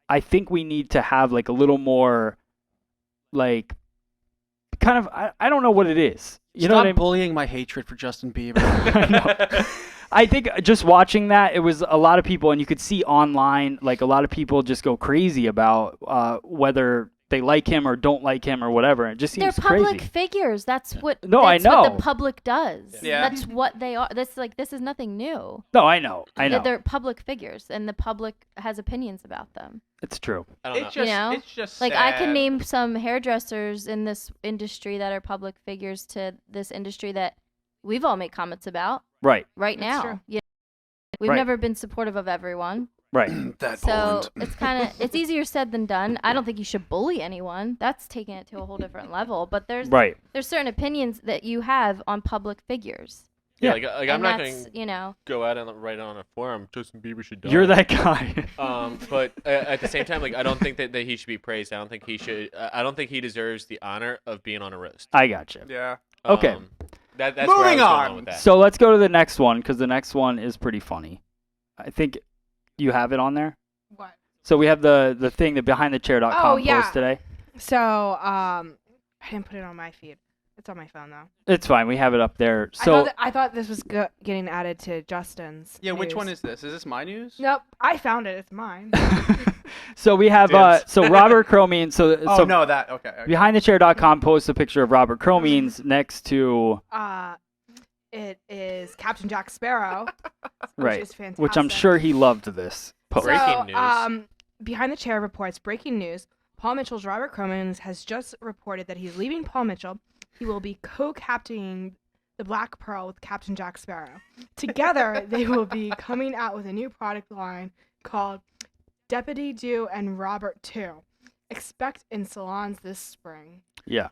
I think we need to have like a little more. Like, kind of, I don't know what it is. You know what I mean? bullying my hatred for Justin Bieber. I know. I think just watching that, it was a lot of people, and you could see online, like a lot of people just go crazy about whether they like him or don't like him or whatever. It just They're seems public crazy. figures. That's what. No, I that's what know. the public does. Yeah. That's what they are. This is nothing new. No, I know. They're public figures, and the public has opinions about them. It's true. I don't know. It's just Like I can sad. name some hairdressers in this industry that are public figures to this industry that we've all made comments about Right. right That's now. true. You know, we've Right. never been supportive of everyone. Right. That So it's easier said than done. I don't think you should bully anyone. That's taking it to a whole different level. But there's Right. certain opinions that you have on public figures. Yeah, Yeah. like I'm And not that's, going you know, to go out and write on a forum. Justin Bieber should die. You're that guy. But at the same time, like I don't think that he should be praised. I don't think he should. I don't think he deserves the honor of being on a roast. I gotcha. Yeah. Okay. That's where I Moving was going on. with that. So let's go to the next one, because the next one is pretty funny. I think you have it on there. What? So we have the thing, the behindthechair.com Oh, yeah. post today. So I didn't put it on my feed. It's on my phone though. It's fine. We have it up there. So I thought this was getting added to Justin's. Yeah, which news. one is this? Is this my news? Nope, I found it. It's mine. so we have Dibs. so Robert Cromeans. So Oh so no, that okay. behindthechair.com posts a picture of Robert Cromeans next to It is Captain Jack Sparrow, right, which is fantastic. which I'm sure he loved this post. Breaking So, news. Behind the Chair reports breaking news. Paul Mitchell's Robert Cromans has just reported that he's leaving Paul Mitchell. He will be co-captaining the Black Pearl with Captain Jack Sparrow. Together, they will be coming out with a new product line called Deputy Do and Robert 2. Expect in salons this spring. Yeah.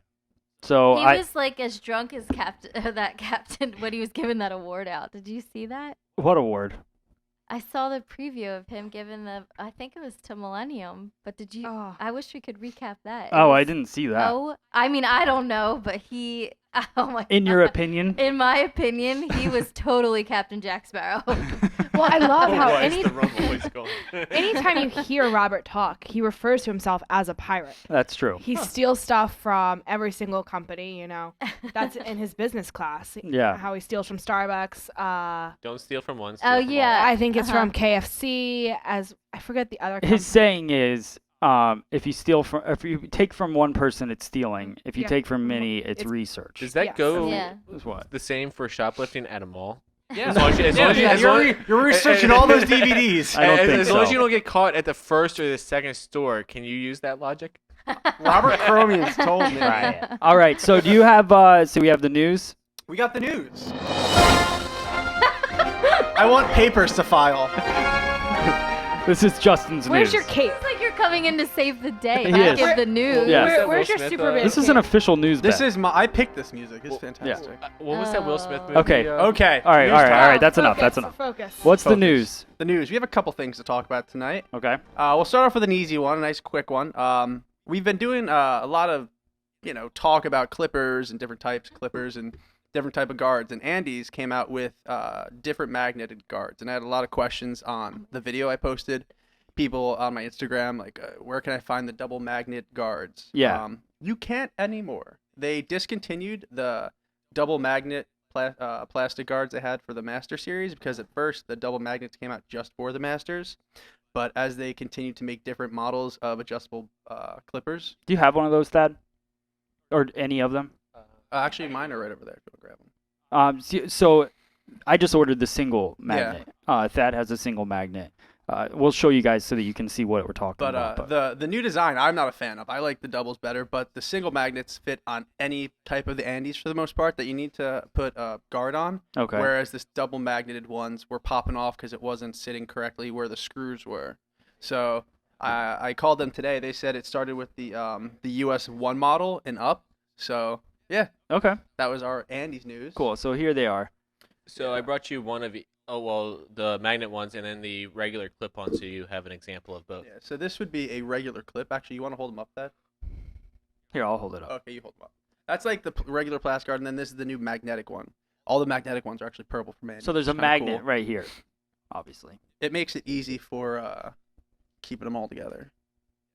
So he I was like as drunk as that captain when he was giving that award out. Did you see that? what award? I saw the preview of him giving I think it was to Millennium, but did you? Oh. I wish we could recap that. It Oh, I was- didn't see that. Oh, I mean, I don't know, but he. Oh my. In your God. opinion? In my opinion, he was totally Captain Jack Sparrow. Well, I love how Why is the rum always going? anytime you hear Robert talk, he refers to himself as a pirate. That's true. He steals stuff from every single company, you know. That's in his business class. Yeah. How he steals from Starbucks. Don't steal from one. Steal Oh, from yeah. I think it's Uh-huh. from KFC. As I forget the other. His saying is, if you take from one person, it's stealing. If you Yeah. take from many, it's It's- research. Does that Yes. go Yeah. Is what? the same for shoplifting at a mall? Yeah. As long as you- as long as you- as long as- You're researching all those DVDs. I don't think as long as so. you don't get caught at the first or the second store, can you use that logic? Robert Cromians told me. Right. All right. So do you have? So we have the news. We got the news. I want papers to file. This is Justin's Where's news. your cape? It's like you're coming in to save the day, He not is. give the news. Yeah. Where's Will your Smith, super big This is an cape? official news. This bet. is I picked this music. It's fantastic. What was that Will Smith movie? Okay. Okay. All right. news All right. time. All right. That's enough. That's enough. Focus. What's the Focus. news? The news. We have a couple things to talk about tonight. Okay. We'll start off with an easy one, a nice quick one. We've been doing a lot of, talk about clippers and different types of clippers and different type of guards. And Andy's came out with different magneted guards. And I had a lot of questions on the video I posted. People on my Instagram, like, where can I find the double magnet guards? Yeah. You can't anymore. They discontinued the double magnet plastic guards they had for the Master series because at first the double magnets came out just for the Masters. But as they continue to make different models of adjustable clippers, Do you have one of those, Thad? Or any of them? actually mine are right over there. If you want to grab them. So I just ordered the single magnet. Thad has a single magnet. We'll show you guys so that you can see what we're talking about. But the new design, I'm not a fan of. I like the doubles better, but the single magnets fit on any type of the Andes for the most part that you need to put a guard on. Okay. Whereas this double magneted ones were popping off because it wasn't sitting correctly where the screws were. So I called them today. They said it started with the US 1 model and up. So yeah, Okay. that was our Andes news. Cool. So here they are. So I brought you one of the magnet ones and then the regular clip-on, so you have an example of both. Yeah. So this would be a regular clip. Actually, you want to hold them up, Thad? Here, I'll hold it up. Okay, you hold them up. That's like the regular plastic guard, and then this is the new magnetic one. All the magnetic ones are actually purple for Andes. So there's a It's kinda magnet cool. right here, obviously. It makes it easy for keeping them all together.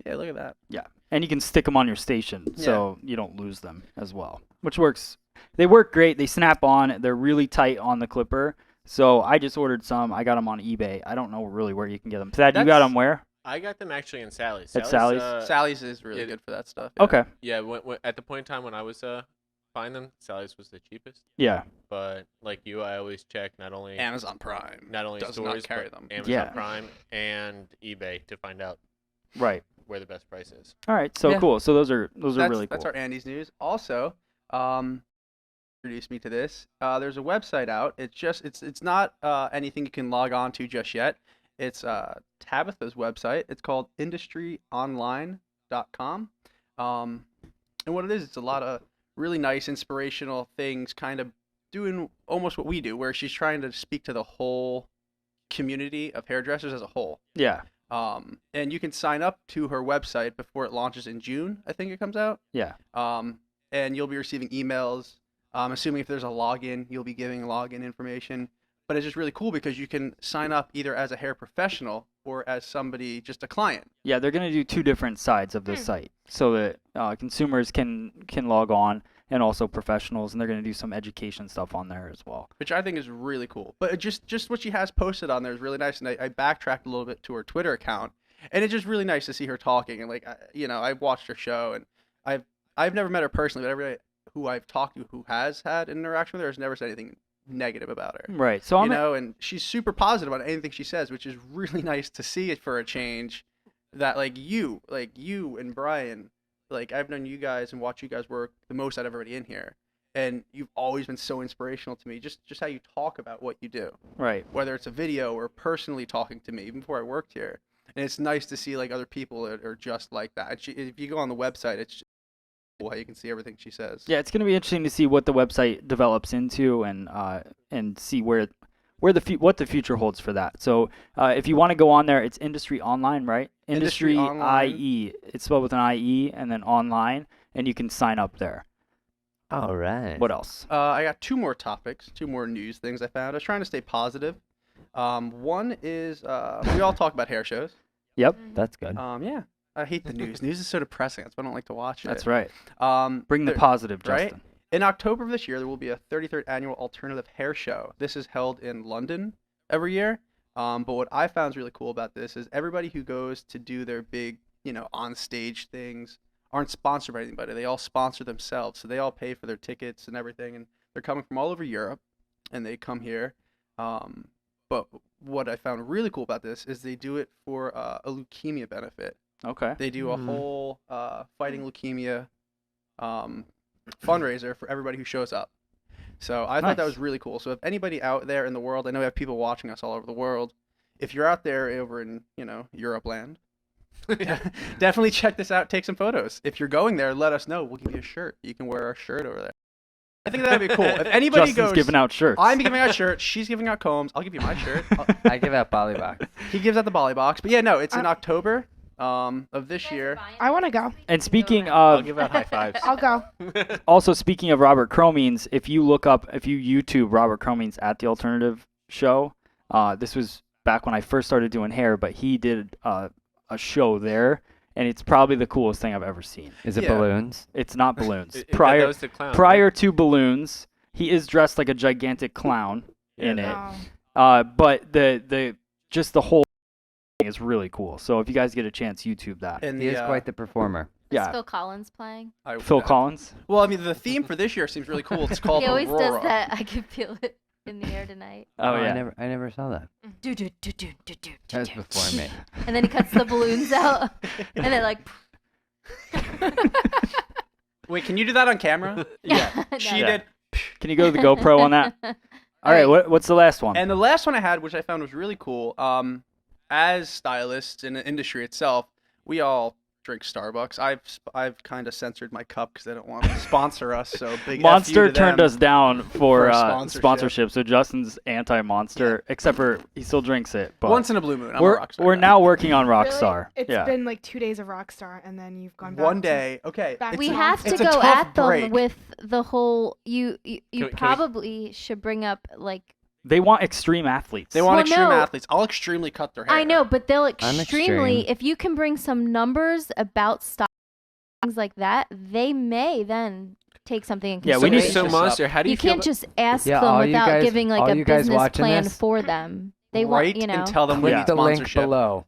Yeah, look at that. Yeah. And you can stick them on your station so you don't lose them as well, which works. They work great. They snap on. They're really tight on the clipper. So I just ordered some. I got them on eBay. I don't know really where you can get them. Thad, you got That's- them where? I got them actually in Sally's. At Sally's? Sally's is really yeah, good for that stuff. Yeah. Okay. Yeah, at the point in time when I was buying them, Sally's was the cheapest. Yeah. But like you, I always check not only Amazon Prime. stores, not carry but them. Amazon Yeah. Prime and eBay to find out Right. where the best price is. All right. So Yeah. cool. So those are really cool. That's our Andes news. Also, introduced me to this. There's a website out. It's not anything you can log on to just yet. It's Tabitha's website. It's called industryonline.com. And what it is, it's a lot of really nice inspirational things, kind of doing almost what we do, where she's trying to speak to the whole community of hairdressers as a whole. Yeah. And you can sign up to her website before it launches in June, I think it comes out. Yeah. And you'll be receiving emails. Assuming if there's a login, you'll be giving login information. But it's just really cool because you can sign up either as a hair professional or as somebody, just a client. Yeah, they're going to do two different sides of the site so that consumers can log on and also professionals, and they're going to do some education stuff on there as well. Which I think is really cool. But just what she has posted on there is really nice. And I backtracked a little bit to her Twitter account. And it's just really nice to see her talking. And I've watched her show, and I've never met her personally, but everybody who I've talked to who has had an interaction with her has never said anything negative about her. Right. So and she's super positive about anything she says, which is really nice to see it for a change. That like you and Brian, like I've known you guys and watched you guys work the most out of everybody in here, and you've always been so inspirational to me. Just how you talk about what you do, right. whether it's a video or personally talking to me, even before I worked here. And it's nice to see like other people that are just like that. If you go on the website, it's how you can see everything she says. Yeah, it's going to be interesting to see what the website develops into and see what the future holds for that. So if you want to go on there, it's Industry Online, right? Industry Online. IE. It's spelled with an IE and then online, and you can sign up there. All right. What else? I got two more news things I found. I was trying to stay positive. One is we all talk about hair shows. Yep. That's good. Yeah. I hate the news. News is so depressing. That's why I don't like to watch it. That's right. Bring the there- positive, right? Justin. In October of this year, there will be a 33rd annual alternative hair show. This is held in London every year. But what I found is really cool about this is everybody who goes to do their big, on stage things aren't sponsored by anybody. They all sponsor themselves. So they all pay for their tickets and everything. And they're coming from all over Europe, and they come here. But what I found really cool about this is they do it for a leukemia benefit. Okay. They do a whole fighting leukemia fundraiser for everybody who shows up. So I thought that Nice. was really cool. So if anybody out there in the world, I know we have people watching us all over the world. If you're out there over in, Europe land, definitely check this out. Take some photos. If you're going there, let us know. We'll give you a shirt. You can wear our shirt over there. I think that'd be cool. If anybody Justin's goes, giving out shirts. I'm giving out shirts. She's giving out combs. I'll give you my shirt. I give out Bolly Box. He gives out the Bolly box. But yeah, no, it's in October of this year. I want to go. And speaking I'll of, give out high fives. I'll go. also speaking of Robert Cromines, if you YouTube Robert Cromines at the Alternative Show, this was back when I first started doing hair, but he did a show there, and it's probably the coolest thing I've ever seen. Is it Yeah. balloons? It's not balloons. That prior was the clown, prior to balloons, he is dressed like a gigantic clown in it. Oh. But the whole is really cool. So if you guys get a chance, YouTube that. And He is quite the performer. Is Yeah. Phil Collins playing? Phil Collins. Well, I mean, the theme for this year seems really cool. It's called He always Aurora. does that. I can feel it in the air tonight. Oh yeah. I never saw that. Do, do, do, do, do, do, That was do. before me. And then he cuts the balloons out, and they're like. Wait, can you do that on camera? Yeah. She Yeah. did. Can you go to the GoPro on that? All right. What's the last one? And the last one I had, which I found was really cool, as stylists in the industry itself, we all drink Starbucks. I've kind of censored my cup because they don't want to sponsor us. So big F you Monster to turned them. us down for a sponsorship. sponsorship. So Justin's anti-Monster, except for he still drinks it. But Once in a blue moon. I'm a we're rock star we're guy. now working on Really? Rockstar. It's Yeah. been like 2 days of Rockstar, and then you've gone back. One day. Okay. back it's We to a- have to it's a go tough at them break. with the whole. You Can we- probably should bring up like. They want extreme athletes. They want Well, extreme no. athletes. I'll extremely cut their hair. I know, but they'll I'm extremely. extreme. If you can bring some numbers about stock, things like that, they may then take something in Yeah, we consideration. need So this Monster, up. how do you, You feel can't just ask Yeah, them all you without guys- giving like all a you guys business watching plan this, for them. They Write want, you know. and tell them we Yeah. need The link sponsorship. below.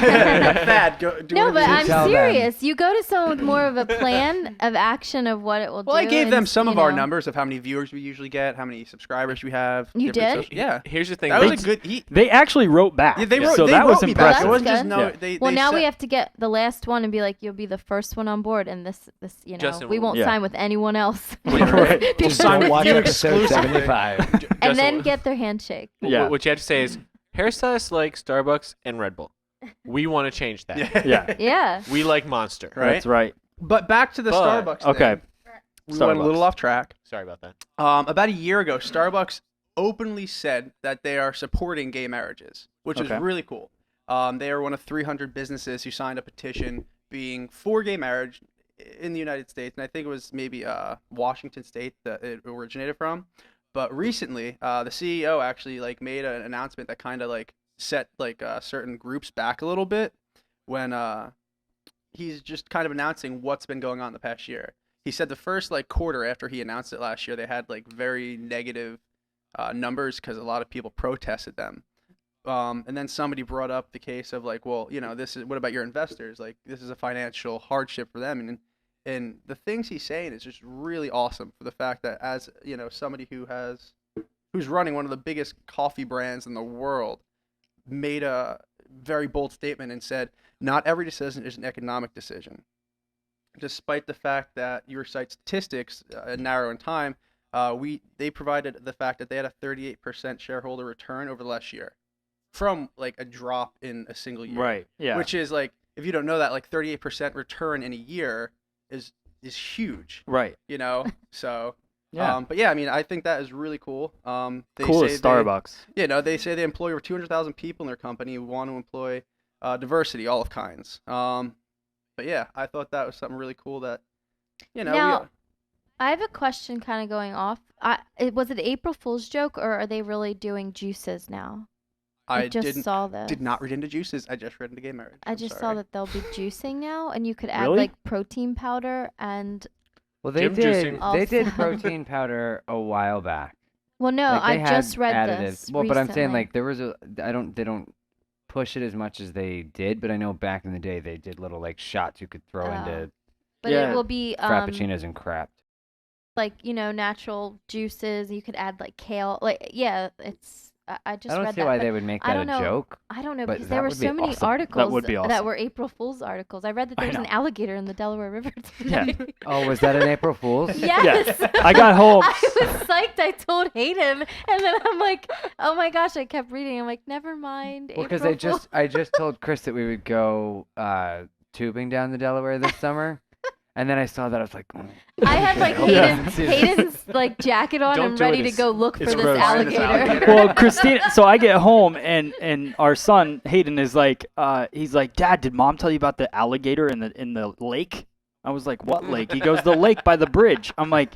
Thad, go, do No, it but again. I'm Tell them. serious. You go to someone with more of a plan of action of what it will do. Well, I gave them and, some you of our know. numbers of how many viewers we usually get, how many subscribers we have. You different did? social- yeah. Here's the thing. That was Let's- a good. They actually wrote back. Yeah, they wrote. So they that wrote was me back. impressive. It wasn't just Good. no. Yeah. They, Well, they now said, we have to get the last one and be like, you'll be the first one on board, and this, you know, Justin, we won't yeah. sign with anyone else. Right. Because- sign with Watch you episode exclusively. 75. and Justin, then get their handshake. Yeah. What you have to say is, hairstylists like Starbucks and Red Bull. We want to change that. Yeah. Yeah. We like Monster. Right. That's right. But back to the But- Starbucks. Thing. Okay. We went a Starbucks. little off track. Sorry about that. About a year ago, Starbucks openly said that they are supporting gay marriages, which Okay. is really cool. They are one of 300 businesses who signed a petition being for gay marriage in the United States, and I think it was maybe Washington State that it originated from. But recently, the CEO actually like made an announcement that kind of like set like certain groups back a little bit when he's just kind of announcing what's been going on the past year. He said the first like quarter after he announced it last year, they had like very negative numbers because a lot of people protested them. And then somebody brought up the case of like, well, you know, this is what about your investors? Like, this is a financial hardship for them. And the things he's saying is just really awesome for the fact that as you know, somebody who's running one of the biggest coffee brands in the world made a very bold statement and said, not every decision is an economic decision. Despite the fact that your site statistics narrow in time, they provided the fact that they had a 38% shareholder return over the last year from like a drop in a single year. Right. Yeah. Which is like, if you don't know that, like 38% return in a year is huge, right. you know? So, Yeah. but yeah, I mean, I think that is really cool. They Cool say as Starbucks. they say they employ over 200,000 people in their company who want to employ diversity, all of kinds. But yeah, I thought that was something really cool that, you know, Now, I have a question kind of going off. Was it April Fool's joke, or are they really doing juices now? I just saw this. did not read into juices. I just read into gay marriage. I I'm just saw sorry. that they'll be juicing now, and you could add Really? like protein powder and. Well, they Gym did. juicing. They did Also- protein powder a while back. Well, no, Like, I they had just read additives. this. Well, but I'm saying recently. like there was a. They don't push it as much as they did, but I know back in the day they did little like shots you could throw into But Yeah. it will be frappuccinos and crap. like, you know, natural juices. You could add like kale. Like, yeah, it's. I just I don't read see that. why but they would make I that don't a know. joke. I don't know but because that there were would be so many awesome. articles would be awesome. were April Fool's articles. I read that there was an know. alligator in the Delaware River Yeah. today. Oh, was that an April Fool's? Yes. I got home. I was psyched. I told Hayden, and then I'm like, oh my gosh! I kept reading. I'm like, never mind. Well, because April Fool. I just told Chris that we would go tubing down the Delaware this summer, and then I saw that I was like, oh, I had like Yeah. Hayden's like jacket on Don't and do it, ready to it's- go look for it's this gross. Find this alligator. alligator. Well, Christina, so I get home and our son Hayden is like, he's like, Dad, did Mom tell you about the alligator in the lake? I was like, what lake? He goes, the lake by the bridge. I'm like,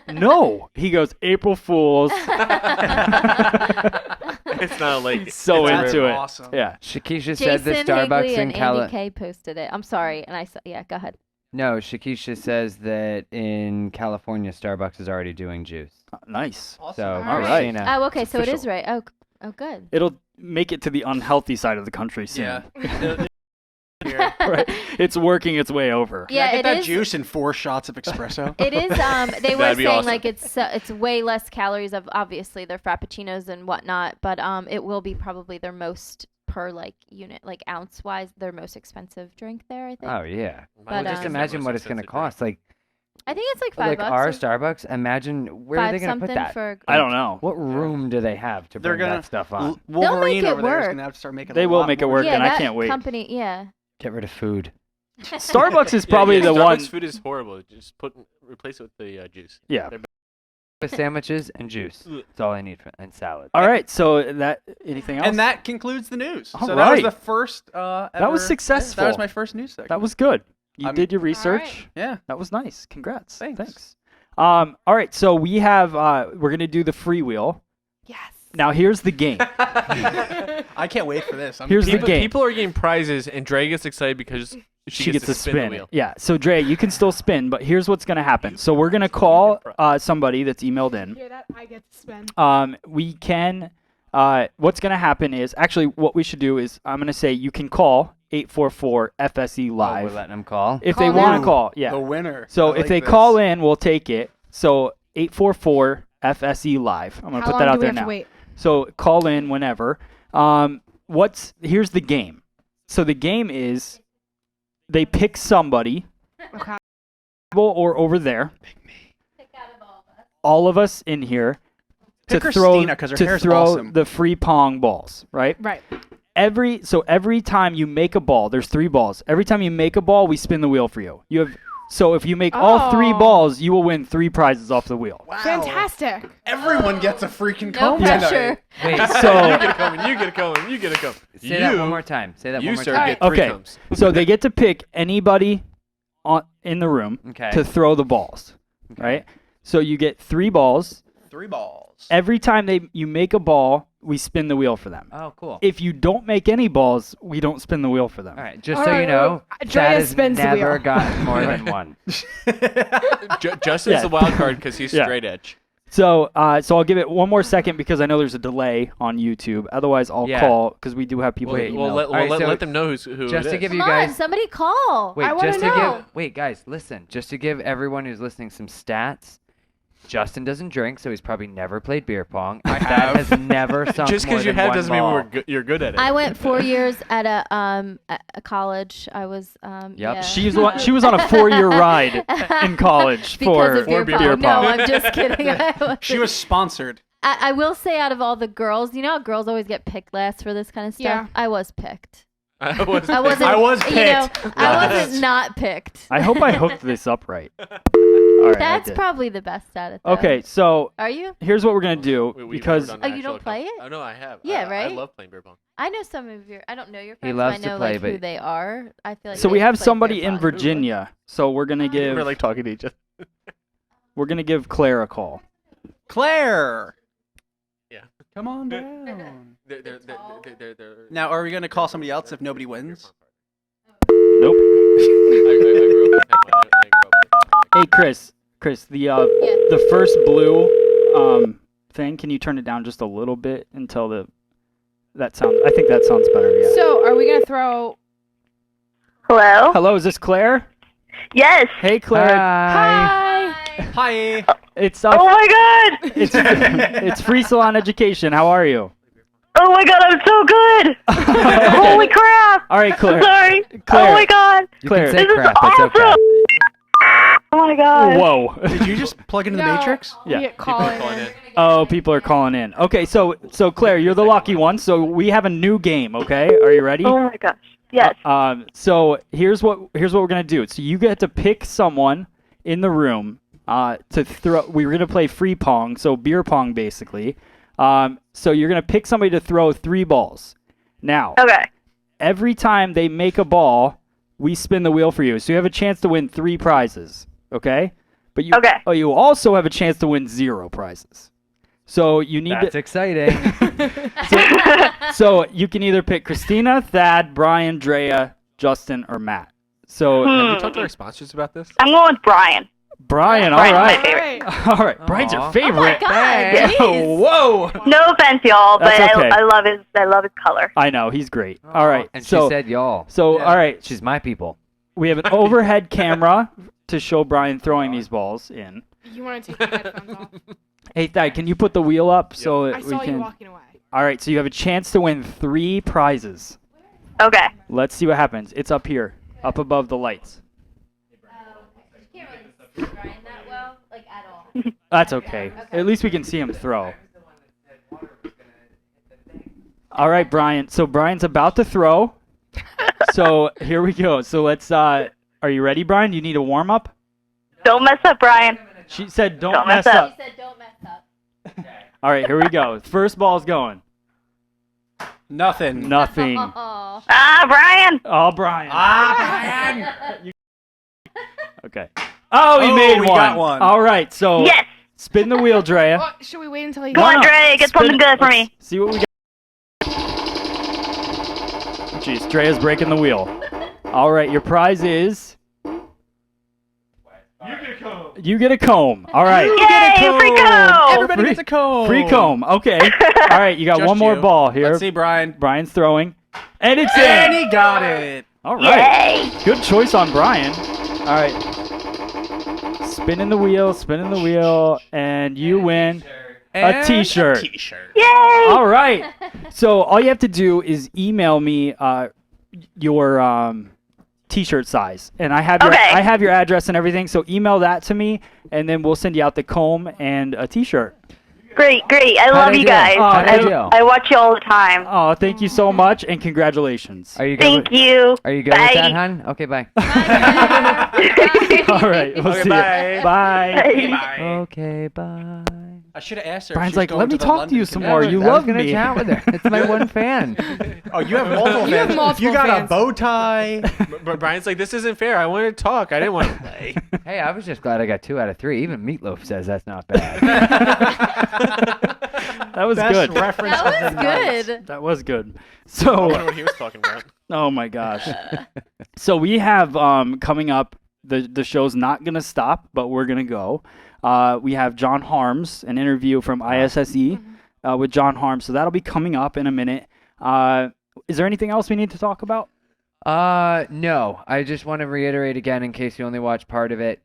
no. He goes, April Fools. It's not a lake. He's so That's into it. awesome. Yeah. Shakisha said Jason that Starbucks Higley in and Cali. Andy K posted it. I'm sorry, and I said, yeah, go ahead. No, Shakisha says that in California, Starbucks is already doing juice. Nice. So, All right. Christina, Oh, okay, so it is official. right. Oh, good. It'll make it to the unhealthy side of the country soon. Yeah. Right. It's working its way over. Yeah, Can I get that it is. juice and 4 shots of espresso? It is. They were That'd be saying awesome. like it's way less calories of obviously their frappuccinos and whatnot, but it will be probably their most per like unit, like ounce wise, their most expensive drink there. I think. Oh yeah. But, Just um, imagine what it's gonna cost. Like I think it's like $5. our or Starbucks. Imagine where are five they gonna put something that? for. I don't know. What room do they have to They're bring gonna that stuff on? Wolverine it over there is work. gonna have to start making. They a will lot make it more work, Yeah, and I that can't wait. company. Yeah. Get rid of food. Starbucks is Yeah, probably yeah, the Starbucks one. food is horrible. Just replace it with the juice. Yeah. They're With sandwiches and juice. That's all I need and salad. All right. So that anything else? And that concludes the news. All So that was right. the first. was ever- successful. That was my first news segment. That was good. You I'm- did your research. Yeah. That was nice. Congrats. Thanks. All right. So we have. We're gonna do the freewheel. Yes. Now here's the game. I can't wait for this. Here's the game. People are getting prizes, and Dre gets excited because She gets to spin the spin. wheel. Yeah. So Dre, you can still spin, but here's what's gonna happen. So we're gonna call somebody that's emailed in. Hear that? I get to spin. We can. What's gonna happen is actually what we should do is I'm gonna say you can call 844 FSE Oh, live we're letting them call. if Call they want now. to call. Yeah. The winner. So I if like they this. call in, we'll take it. So 844 FSE live. I'm gonna How put that long out do we there have now. to wait? So call in whenever. Here's the game. So the game is they pick somebody, Okay. or over there, all of us in here, Pick to throw Christina, 'cause her hair's throw awesome. the free pong balls, right? Right. Every time you make a ball, there's 3 balls. Every time you make a ball, we spin the wheel for you. So if you make all 3 Oh. balls, you will win 3 prizes off the wheel. Wow. Fantastic. Everyone gets a freaking No comb pressure. Wait, So You get a comb. You get a comb. You get a comb. say that one more time. Say that You one more sir time. get 3 Okay. combs. so they get to pick anybody in the room Okay. to throw the balls, right? So you get 3 balls. 3 balls. Every time you make a ball, we spin the wheel for them. Oh, cool. If you don't make any balls, we don't spin the wheel for them. All right, just All so right, you know, Drea Chad has spins the never wheel. gotten more than one. Justin's Yeah. the wild card because he's Yeah. straight edge. So I'll give it one more second because I know there's a delay on YouTube. Otherwise, I'll Yeah. call because we do have people Wait, that Well, email. let, All right, so let them know who just it to is. give Come you on, guys. somebody call. Wait, I wanna just to know. give. Wait, guys, listen. Just to give everyone who's listening some stats. Justin doesn't drink, so he's probably never played beer pong. I That have. has never sunk Just more because you than have one doesn't mean ball. you're good at it. I went 4 years at a college. I was Yep. yeah. she was on a 4-year ride in college because for of beer pong. No, I'm just kidding. She was sponsored. I will say, out of all the girls, you know how girls always get picked last for this kind of stuff. Yeah. I was picked. I was I wasn't. I was You know, picked. I Yes. wasn't not picked. I hope I hooked this up right. All right, I That's did. probably the best at it. Though. Okay. So Are you? here's what we're gonna do We've because never done Oh, an you don't actual play account. it? Oh no, I have. Yeah, I right? love playing beer pong. I know some of your. I don't know your friends. loves but to I know play, like who but- they are. I feel like. so we they have play somebody beer in pong. Virginia. So we're gonna give We're like talking to each other. we're gonna give Claire a call. Claire. Yeah. Come on down. They're Now, are we going to call somebody else if nobody wins? Nope. I grew up with him. I grew up with him. Hey, Chris, the first blue thing. Can you turn it down just a little bit until that sound? I think that sounds better. Yeah. So, are we gonna throw? Hello? Hello, is this Claire? Yes. Hey, Claire. Hi. Hi. It's Oh my god. it's it's Free Salon Education. How are you? Oh my god, I'm so good. Holy crap. All right, Claire. Sorry. Claire. Oh my god. You Claire. can say This is crap. It's awesome. okay. Oh my god. Whoa. Did you just plug into the No, Matrix? Yeah. We get calling calling in. in. Oh, people are calling in. Okay, so Claire, you're the lucky one. So we have a new game. Okay, are you ready? Oh my gosh. Yes. So here's what we're gonna do. So you get to pick someone in the room to throw. We're gonna play free pong, so beer pong basically. So you're gonna pick somebody to throw 3 balls. Now, Okay. every time they make a ball, we spin the wheel for you. So you have a chance to win 3 prizes. Okay? But you Okay. you also have a chance to win 0 prizes. So you need That's to. exciting. So you can either pick Christina, Thad, Brian, Drea, Justin, or Matt. So Have we talked to our sponsors about this? I'm going with Brian. Brian, all Brian's my right. favorite. All right. Brian's your Aw. favorite. Oh my God, jeez. Whoa. No offense, y'all, but That's okay. I love his color. I know, he's great. All right. And so, she said y'all. so Yeah. all right. She's my people. We have an overhead camera to show Brian throwing these balls in. You want to take your headphones off? Hey, Thad, can you put the wheel up so that I we saw can? you walking away. All right, so you have a chance to win 3 prizes. Okay. Let's see what happens. It's up here, up above the lights. Can't really see Brian that well, like at all. That's okay. At least we can see him throw. All right, Brian. So Brian's about to throw. So here we go. So let's. Are you ready, Brian? Do you need a warm up? Don't mess up, Brian. She said, "Don't, Don't mess mess up." She said, "Don't mess up." All right, here we go. First ball's going. Nothing. Nothing. Oh. Ah, Brian. Oh, Brian. Brian. Okay. Oh, he Oh, made we one. got one. All right, so Yes. spin the wheel, Drea. Oh, should we wait until he Go No, on, no. Dre. Get Spin something it. good for Let's me. see what we got. Jeez, Drea's breaking the wheel. All right, your prize is. You get a comb. All right. Yay, free comb. Everybody Free- gets a comb. Free comb. Okay. All right, you got Just one more you. ball here. Let's see, Brian. Brian's throwing. And it's And in. he got it. All right. Yay. Good choice on Brian. All right. Spinning the wheel, and you win a And t-shirt. T-shirt. Yay. All right. So all you have to do is email me your t-shirt size, and I have your address and everything. So email that to me, and then we'll send you out the comb and a t-shirt. Great. I love I you do? guys. How'd I do? I watch you all the time. Oh, thank you so much, and congratulations. Are you good? Thank you. Are you good with that, Bye. hon? Okay, bye. All right. We'll Okay, see bye. you. Bye. Bye. Okay, bye. I should have asked her. if Brian's she's like, going let me to the talk to London you some Convention. more. You I was love gonna me. chat with her. It's my one fan. Oh, you have multiple You have fans. multiple You got a fans. bow tie. But Brian's like, this isn't fair. I wanted to talk. I didn't want to play. Hey, I was just glad I got 2 out of 3. Even Meatloaf says that's not bad. That was Best good. reference of That the was night. good. That was good. I So, wonder what he was talking about. oh my gosh. So we have coming up. The show's not gonna stop, but we're gonna go. We have John Harms, an interview from ISSE with John Harms. So that'll be coming up in a minute. Is there anything else we need to talk about? No. I just want to reiterate again, in case you only watch part of it.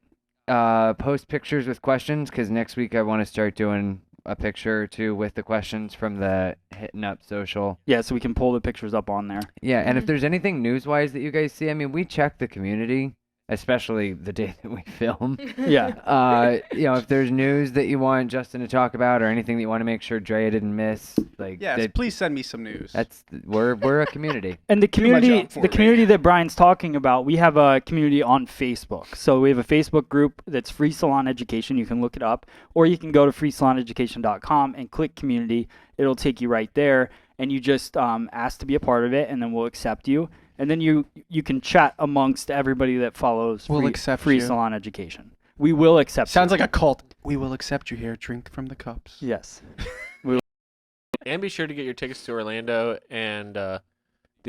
Post pictures with questions, because next week I want to start doing a picture or two with the questions from the Hitting Up social. Yeah, so we can pull the pictures up on there. Yeah, and if there's anything news-wise that you guys see, I mean, we check the community, especially the day that we film. Yeah. If there's news that you want Justin to talk about or anything that you want to make sure Drea didn't miss, like Yes, please send me some news. we're a community. And the Do my community, job for the me. community that Brian's talking about, we have a community on Facebook. So we have a Facebook group that's Free Salon Education. You can look it up, or you can go to freesaloneducation.com and click community. It'll take you right there, and you just ask to be a part of it, and then we'll accept you. And then you can chat amongst everybody that follows We'll accept Free you. Salon Education. We will accept. Sounds you. like a cult. We will accept you here. Drink from the cups. Yes. And be sure to get your tickets to Orlando and the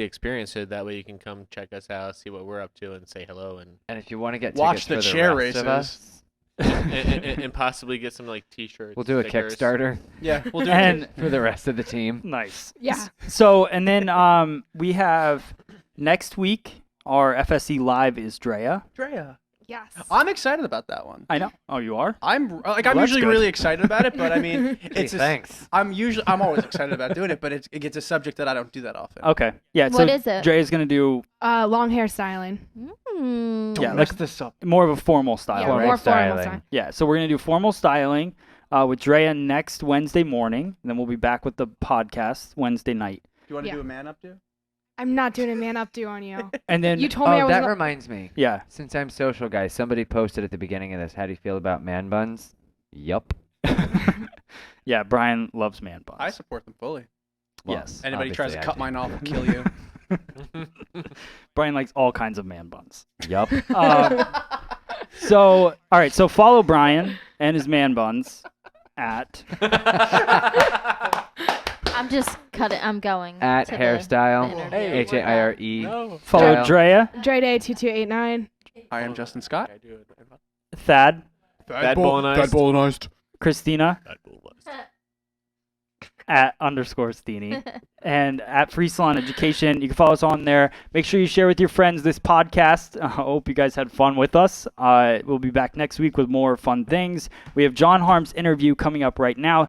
experience, so that way you can come check us out, see what we're up to, and say hello, and And if you want to get Watch tickets the for chair rest of races. us, and possibly get some like T-shirts. we'll do a stickers. Kickstarter Yeah, we'll do And it. for the rest of the team. nice. Yeah. So, and then we have next week, our FSC Live is Drea. Drea. Yes. I'm excited about that one. I know. Oh, you are? I'm Well, usually that's good. really excited about it, but I mean, it's a, Thanks. I'm always excited about doing it, but it gets a subject that I don't do that often. Okay. Yeah, so What is it? Drea's going to do Long hair styling. Mm. yeah, mess like this up. more of a formal style. Yeah, Formal more formal styling. style. Yeah, so we're going to do formal styling with Drea next Wednesday morning, and then we'll be back with the podcast Wednesday night. Do you want to Yeah. do a man updo? I'm not doing a man updo on you. And then You told me I Oh, was. that not- reminds me. yeah. Since I'm social, guys, somebody posted at the beginning of this, how do you feel about man buns? Yup. Yeah, Brian loves man buns. I support them fully. Yes. Anybody tries to obviously I cut do. mine off, I'll kill you. Brian likes all kinds of man buns. Yup. So, all right, so follow Brian and his man buns at I'm just cutting. I'm going At to the hairstyle. interview. HAIRE. No. follow Style. Drea, Dre Day 2289. I am Justin Scott. I do it. Thad, Fat Bolonized. Bolonized. Christina Fat Bolonized. @_Steeny and at Free Salon Education. You can follow us on there. Make sure you share with your friends this podcast. I hope you guys had fun with us. We'll be back next week with more fun things. We have John Harm's interview coming up right now.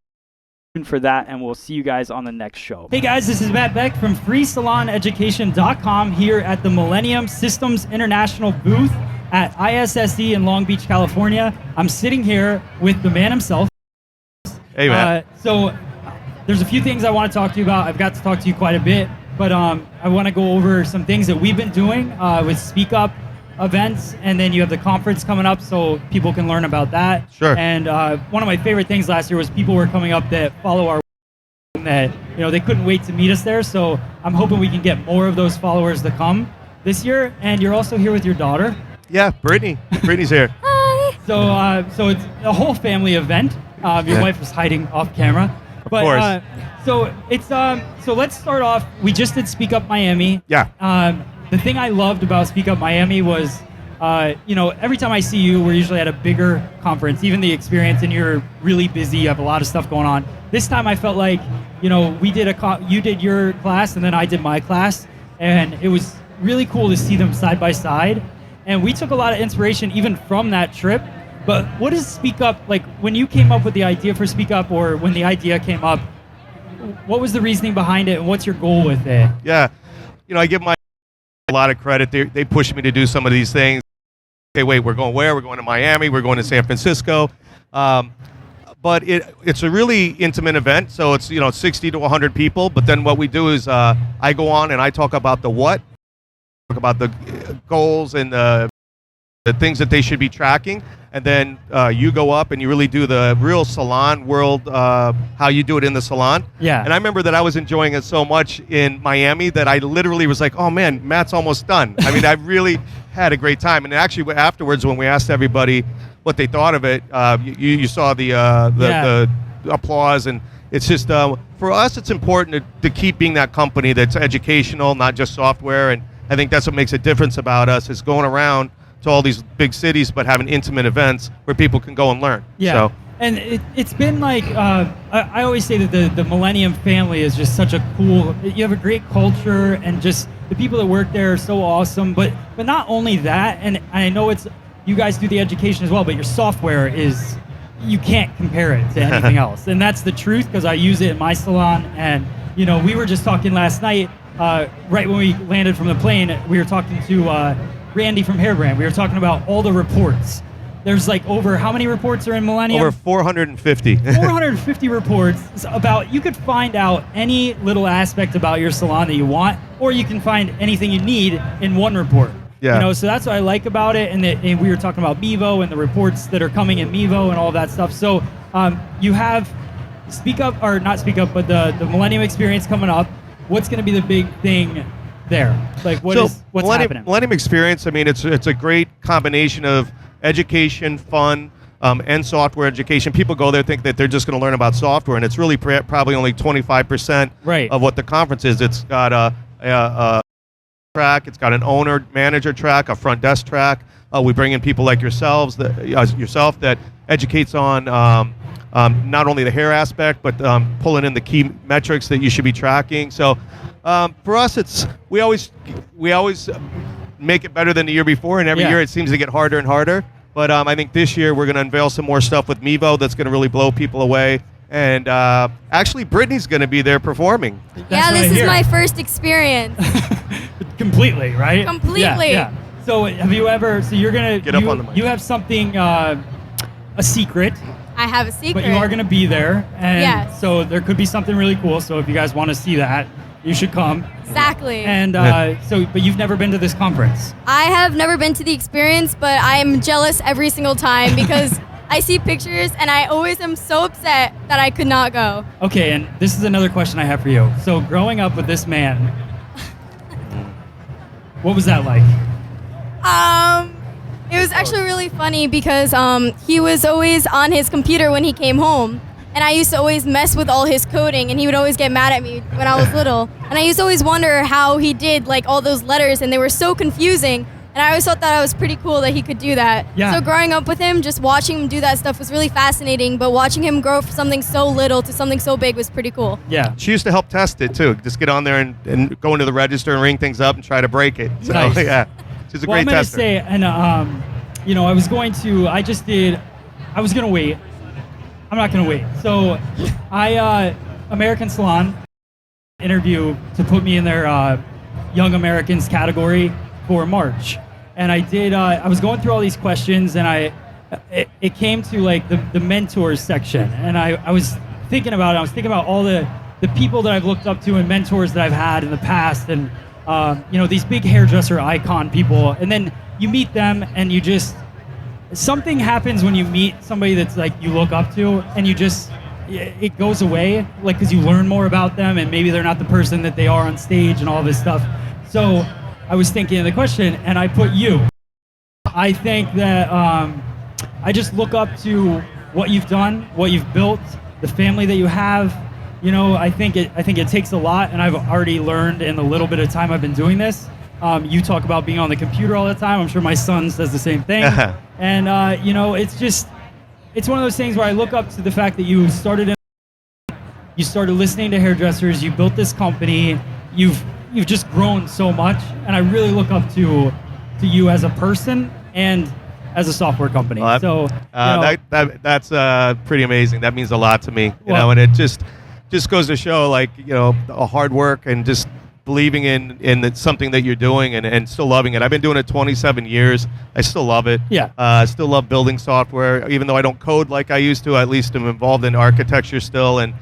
For that, and we'll see you guys on the next show. Hey guys, this is Matt Beck from FreeSalonEducation.com here at the Millennium Systems International booth at ISSE in Long Beach, California. I'm sitting here with the man himself. Hey, Matt. There's a few things I want to talk to you about. I've got to talk to you quite a bit, but I want to go over some things that we've been doing with Speak Up events, and then you have the conference coming up so people can learn about that. Sure. And one of my favorite things last year was people were coming up that follow our that they couldn't wait to meet us there. So I'm hoping we can get more of those followers to come this year. And you're also here with your daughter. Yeah, Brittany. Brittany's here. Hi. So it's a whole family event. Your wife was hiding off camera. Of course. So let's start off. We just did Speak Up Miami. Yeah. The thing I loved about Speak Up Miami was, every time I see you, we're usually at a bigger conference, even the experience, and you're really busy. You have a lot of stuff going on. This time I felt like, we did you did your class and then I did my class, and it was really cool to see them side by side. And we took a lot of inspiration even from that trip. But what is Speak Up, like when you came up with the idea for Speak Up, or when the idea came up, what was the reasoning behind it and what's your goal with it? Yeah. I give a lot of credit. They pushed me to do some of these things. Okay, wait, we're going where? We're going to Miami. We're going to San Francisco. But it's a really intimate event. So it's 60 to 100 people. But then what we do is I go on and I talk about the what, talk about the goals and the things that they should be tracking. And then you go up and you really do the real salon world, how you do it in the salon. Yeah. And I remember that I was enjoying it so much in Miami that I literally was like, oh man, Matt's almost done. I mean, I really had a great time. And actually afterwards, when we asked everybody what they thought of it, you saw the applause. And it's just, for us, it's important to keep being that company that's educational, not just software. And I think that's what makes a difference about us, is going around to all these big cities, but having intimate events where people can go and learn. Yeah. So. And it's been like, I always say that the Millennium family is just such a cool, you have a great culture, and just the people that work there are so awesome. But not only that, and I know you guys do the education as well, but your software you can't compare it to anything else. And that's the truth, because I use it in my salon. And, we were just talking last night, right when we landed from the plane, we were talking to Randy from Hairbrand. We were talking about all the reports. There's like over, how many reports are in Millennium? Over 450. 450 reports about, you could find out any little aspect about your salon that you want, or you can find anything you need in one report. Yeah. So that's what I like about it. And we were talking about Mevo and the reports that are coming in Mevo and all that stuff. So you have Speak Up, or not Speak Up, but the Millennium Experience coming up. What's going to be the big thing there? Like what's happening? Millennium Experience, I mean, it's a great combination of education, fun, and software education. People go there think that they're just going to learn about software, and it's really probably only 25% of what the conference is. It's got a track, it's got an owner manager track, a front desk track. We bring in people like yourself that educates on not only the hair aspect, but pulling in the key metrics that you should be tracking. So for us, we always make it better than the year before, and every year it seems to get harder and harder. But I think this year we're going to unveil some more stuff with Mevo that's going to really blow people away. And actually, Brittany's going to be there performing. This is my first experience. Completely, right? Completely. Yeah. So have you ever? So you're gonna get up on the mic. You have something, a secret. I have a secret. But you are going to be there, and yes. So there could be something really cool. So if you guys want to see that, you should come. Exactly. And but you've never been to this conference. I have never been to the experience, but I am jealous every single time because I see pictures and I always am so upset that I could not go. Okay, and this is another question I have for you. So growing up with this man, what was that like? It was actually really funny because he was always on his computer when he came home. And I used to always mess with all his coding, and he would always get mad at me when I was little. And I used to always wonder how he did like all those letters, and they were so confusing. And And I always thought that was pretty cool that he could do that. Yeah. So growing up with him, just watching him do that stuff was really fascinating, but watching him grow from something so little to something so big was pretty cool. Yeah. She used to help test it too. Just get on there and go into the register and ring things up and try to break it. So Nice. yeah, she's a Well, great I'm gonna tester. say, and I was going to. I was gonna wait. I'm not gonna wait. So, American Salon interview to put me in their Young Americans category for March, and I did. I was going through all these questions, and it came to like the mentors section, and I was thinking about it. I was thinking about all the people that I've looked up to and mentors that I've had in the past, and these big hairdresser icon people, and then you meet them, and you just something happens when you meet somebody that's like you look up to, and it goes away, like because you learn more about them, and maybe they're not the person that they are on stage and all this stuff. So I was thinking of the question, and I put you. I think that I just look up to what you've done, what you've built, the family that you have. I think it takes a lot, and I've already learned in the little bit of time I've been doing this. You talk about being on the computer all the time. I'm sure my son says the same thing. And it's one of those things where I look up to the fact that you started listening to hairdressers. You built this company. You've just grown so much, and I really look up to you as a person and as a software company. Well, that's pretty amazing. That means a lot to me. And it just goes to show, like, a hard work and just believing in something that you're doing and still loving it. I've been doing it 27 years. I still love it. Yeah. I still love building software, even though I don't code like I used to. At least I'm involved in architecture still, and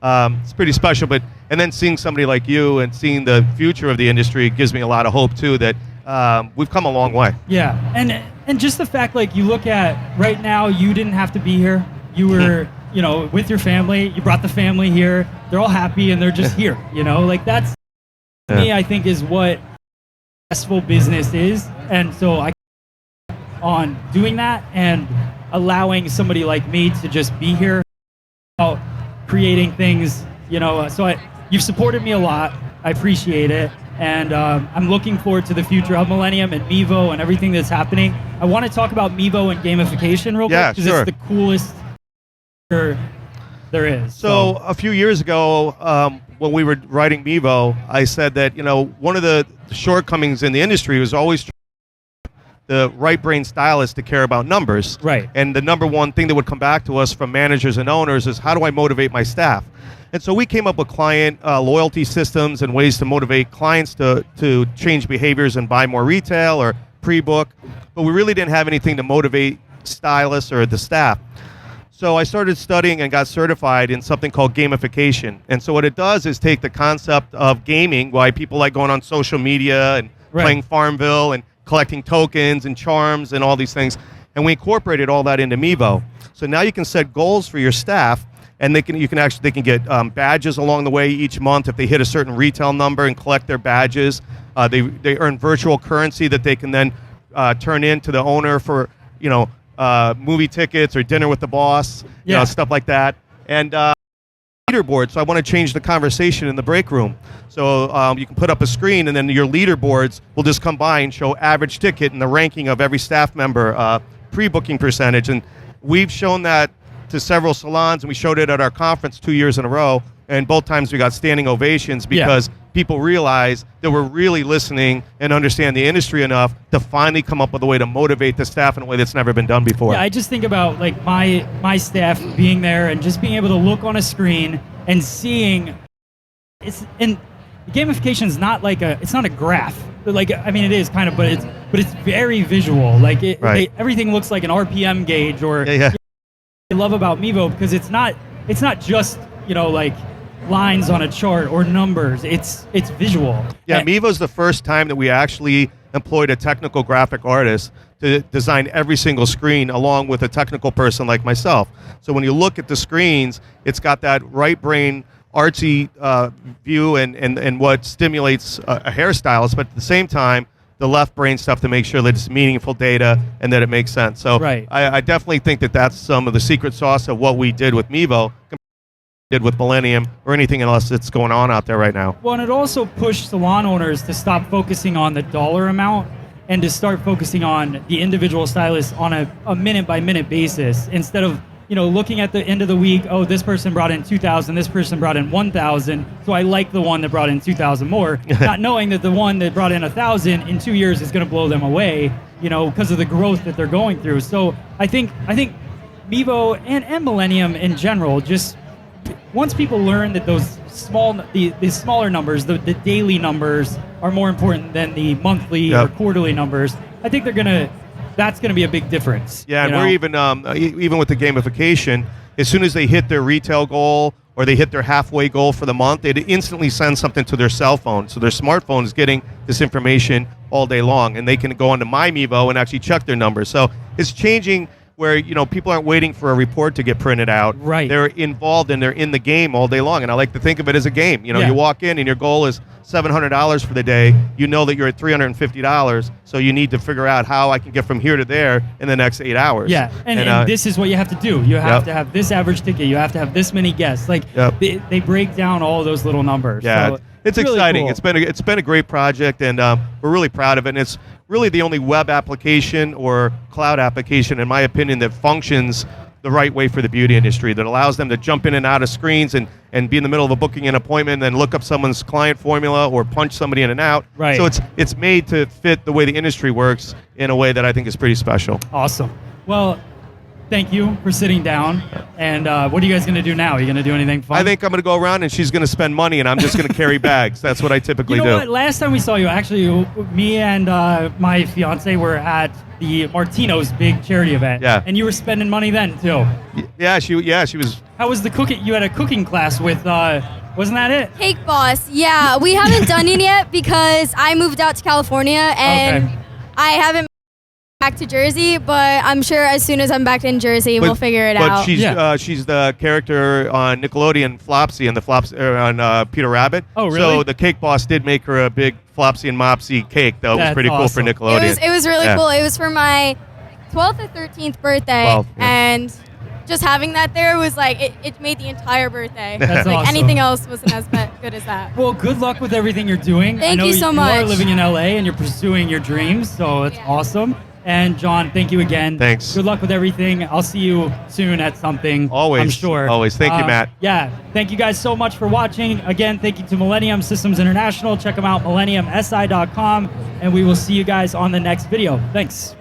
it's pretty special. And then seeing somebody like you and seeing the future of the industry gives me a lot of hope too, that we've come a long way. Yeah, and just the fact, like, you look at right now, you didn't have to be here. You were, with your family. You brought the family here. They're all happy and they're just here. Like that's to me, I think, is what successful business is. And so I on doing that and allowing somebody like me to just be here, creating things. So you've supported me a lot. I appreciate it. And I'm looking forward to the future of Millennium and Mevo and everything that's happening. I want to talk about Mevo and gamification real quick, because sure. it's the coolest there is. So a few years ago, when we were writing Mevo, I said that one of the shortcomings in the industry was always the right brain stylist to care about numbers. Right. And the number one thing that would come back to us from managers and owners is, how do I motivate my staff? And so we came up with client loyalty systems and ways to motivate clients to change behaviors and buy more retail or pre-book, but we really didn't have anything to motivate stylists or the staff. So I started studying and got certified in something called gamification. And so what it does is take the concept of gaming, why people like going on social media and playing Farmville and collecting tokens and charms and all these things, and we incorporated all that into Mevo. So now you can set goals for your staff, and they can get badges along the way each month if they hit a certain retail number and collect their badges. They earn virtual currency that they can then turn in to the owner for movie tickets or dinner with the boss, stuff like that. And leaderboard. So I want to change the conversation in the break room. So you can put up a screen, and then your leaderboards will just come by and show average ticket and the ranking of every staff member, pre-booking percentage. And we've shown that to several salons, and we showed it at our conference 2 years in a row. And both times we got standing ovations because people realize that we're really listening and understand the industry enough to finally come up with a way to motivate the staff in a way that's never been done before. Yeah, I just think about like my staff being there and just being able to look on a screen and seeing gamification is not like it's not a graph. Like, I mean, it is kind of, but it's very visual. Like everything looks like an RPM gauge or. I love about Mevo because it's not just like lines on a chart or numbers. It's visual. Yeah, Mevo's the first time that we actually employed a technical graphic artist to design every single screen along with a technical person like myself. So when you look at the screens, it's got that right brain artsy view and what stimulates a hairstylist, but at the same time, the left brain stuff to make sure that it's meaningful data and that it makes sense. So I definitely think that that's some of the secret sauce of what we did with Mevo did with Millennium or anything else that's going on out there right now. Well, and it also pushed salon owners to stop focusing on the dollar amount and to start focusing on the individual stylist on a minute-by-minute basis instead of looking at the end of the week, oh, this person brought in 2,000, this person brought in 1,000, so I like the one that brought in 2,000 more, not knowing that the one that brought in 1,000 in 2 years is going to blow them away, because of the growth that they're going through. So I think Mevo and Millennium in general, just once people learn that those the smaller numbers, the daily numbers are more important than the monthly or quarterly numbers, I think that's going to be a big difference. Yeah, and we're even with the gamification, as soon as they hit their retail goal or they hit their halfway goal for the month, it instantly sends something to their cell phone. So their smartphone is getting this information all day long, and they can go onto My Mevo and actually check their numbers. So it's changing where people aren't waiting for a report to get printed out. Right. They're involved and they're in the game all day long. And I like to think of it as a game. You walk in and your goal is $700 for the day. You know that you're at $350, so you need to figure out how I can get from here to there in the next 8 hours. Yeah, and this is what you have to do. You have to have this average ticket. You have to have this many guests. Like they break down all those little numbers. Yeah, so it's really exciting. Cool. It's been a great project, and we're really proud of it. And it's really the only web application or cloud application, in my opinion, that functions the right way for the beauty industry, that allows them to jump in and out of screens and be in the middle of a booking an appointment and then look up someone's client formula or punch somebody in and out. Right. So it's made to fit the way the industry works in a way that I think is pretty special. Awesome. Well, thank you for sitting down. And what are you guys going to do now? Are you going to do anything fun? I think I'm going to go around and she's going to spend money and I'm just going to carry bags. That's what I typically do. What? Last time we saw you, actually, me and my fiance were at the Martino's big charity event. Yeah. And you were spending money then, too. Yeah, she was. How was the cooking? You had a cooking class with, wasn't that it? Cake Boss. Yeah, we haven't done it yet because I moved out to California and I haven't back to Jersey, but I'm sure as soon as I'm back in Jersey, we'll figure it out. But she's the character on Nickelodeon, Flopsy, and the on Peter Rabbit. Oh, really? So the Cake Boss did make her a big Flopsy and Mopsy cake, though. It was pretty cool for Nickelodeon. It was really cool. It was for my 12th or 13th birthday, and just having that there was like, it made the entire birthday. That's like awesome. Anything else wasn't as good as that. Well, good luck with everything you're doing. Thank I know you so much. You are living in LA and you're pursuing your dreams, so it's awesome. And John, thank you again. Thanks. Good luck with everything. I'll see you soon at something. Always. I'm sure. Always. Thank you, Matt. Yeah. Thank you guys so much for watching. Again, thank you to Millennium Systems International. Check them out, millenniumsi.com. And we will see you guys on the next video. Thanks.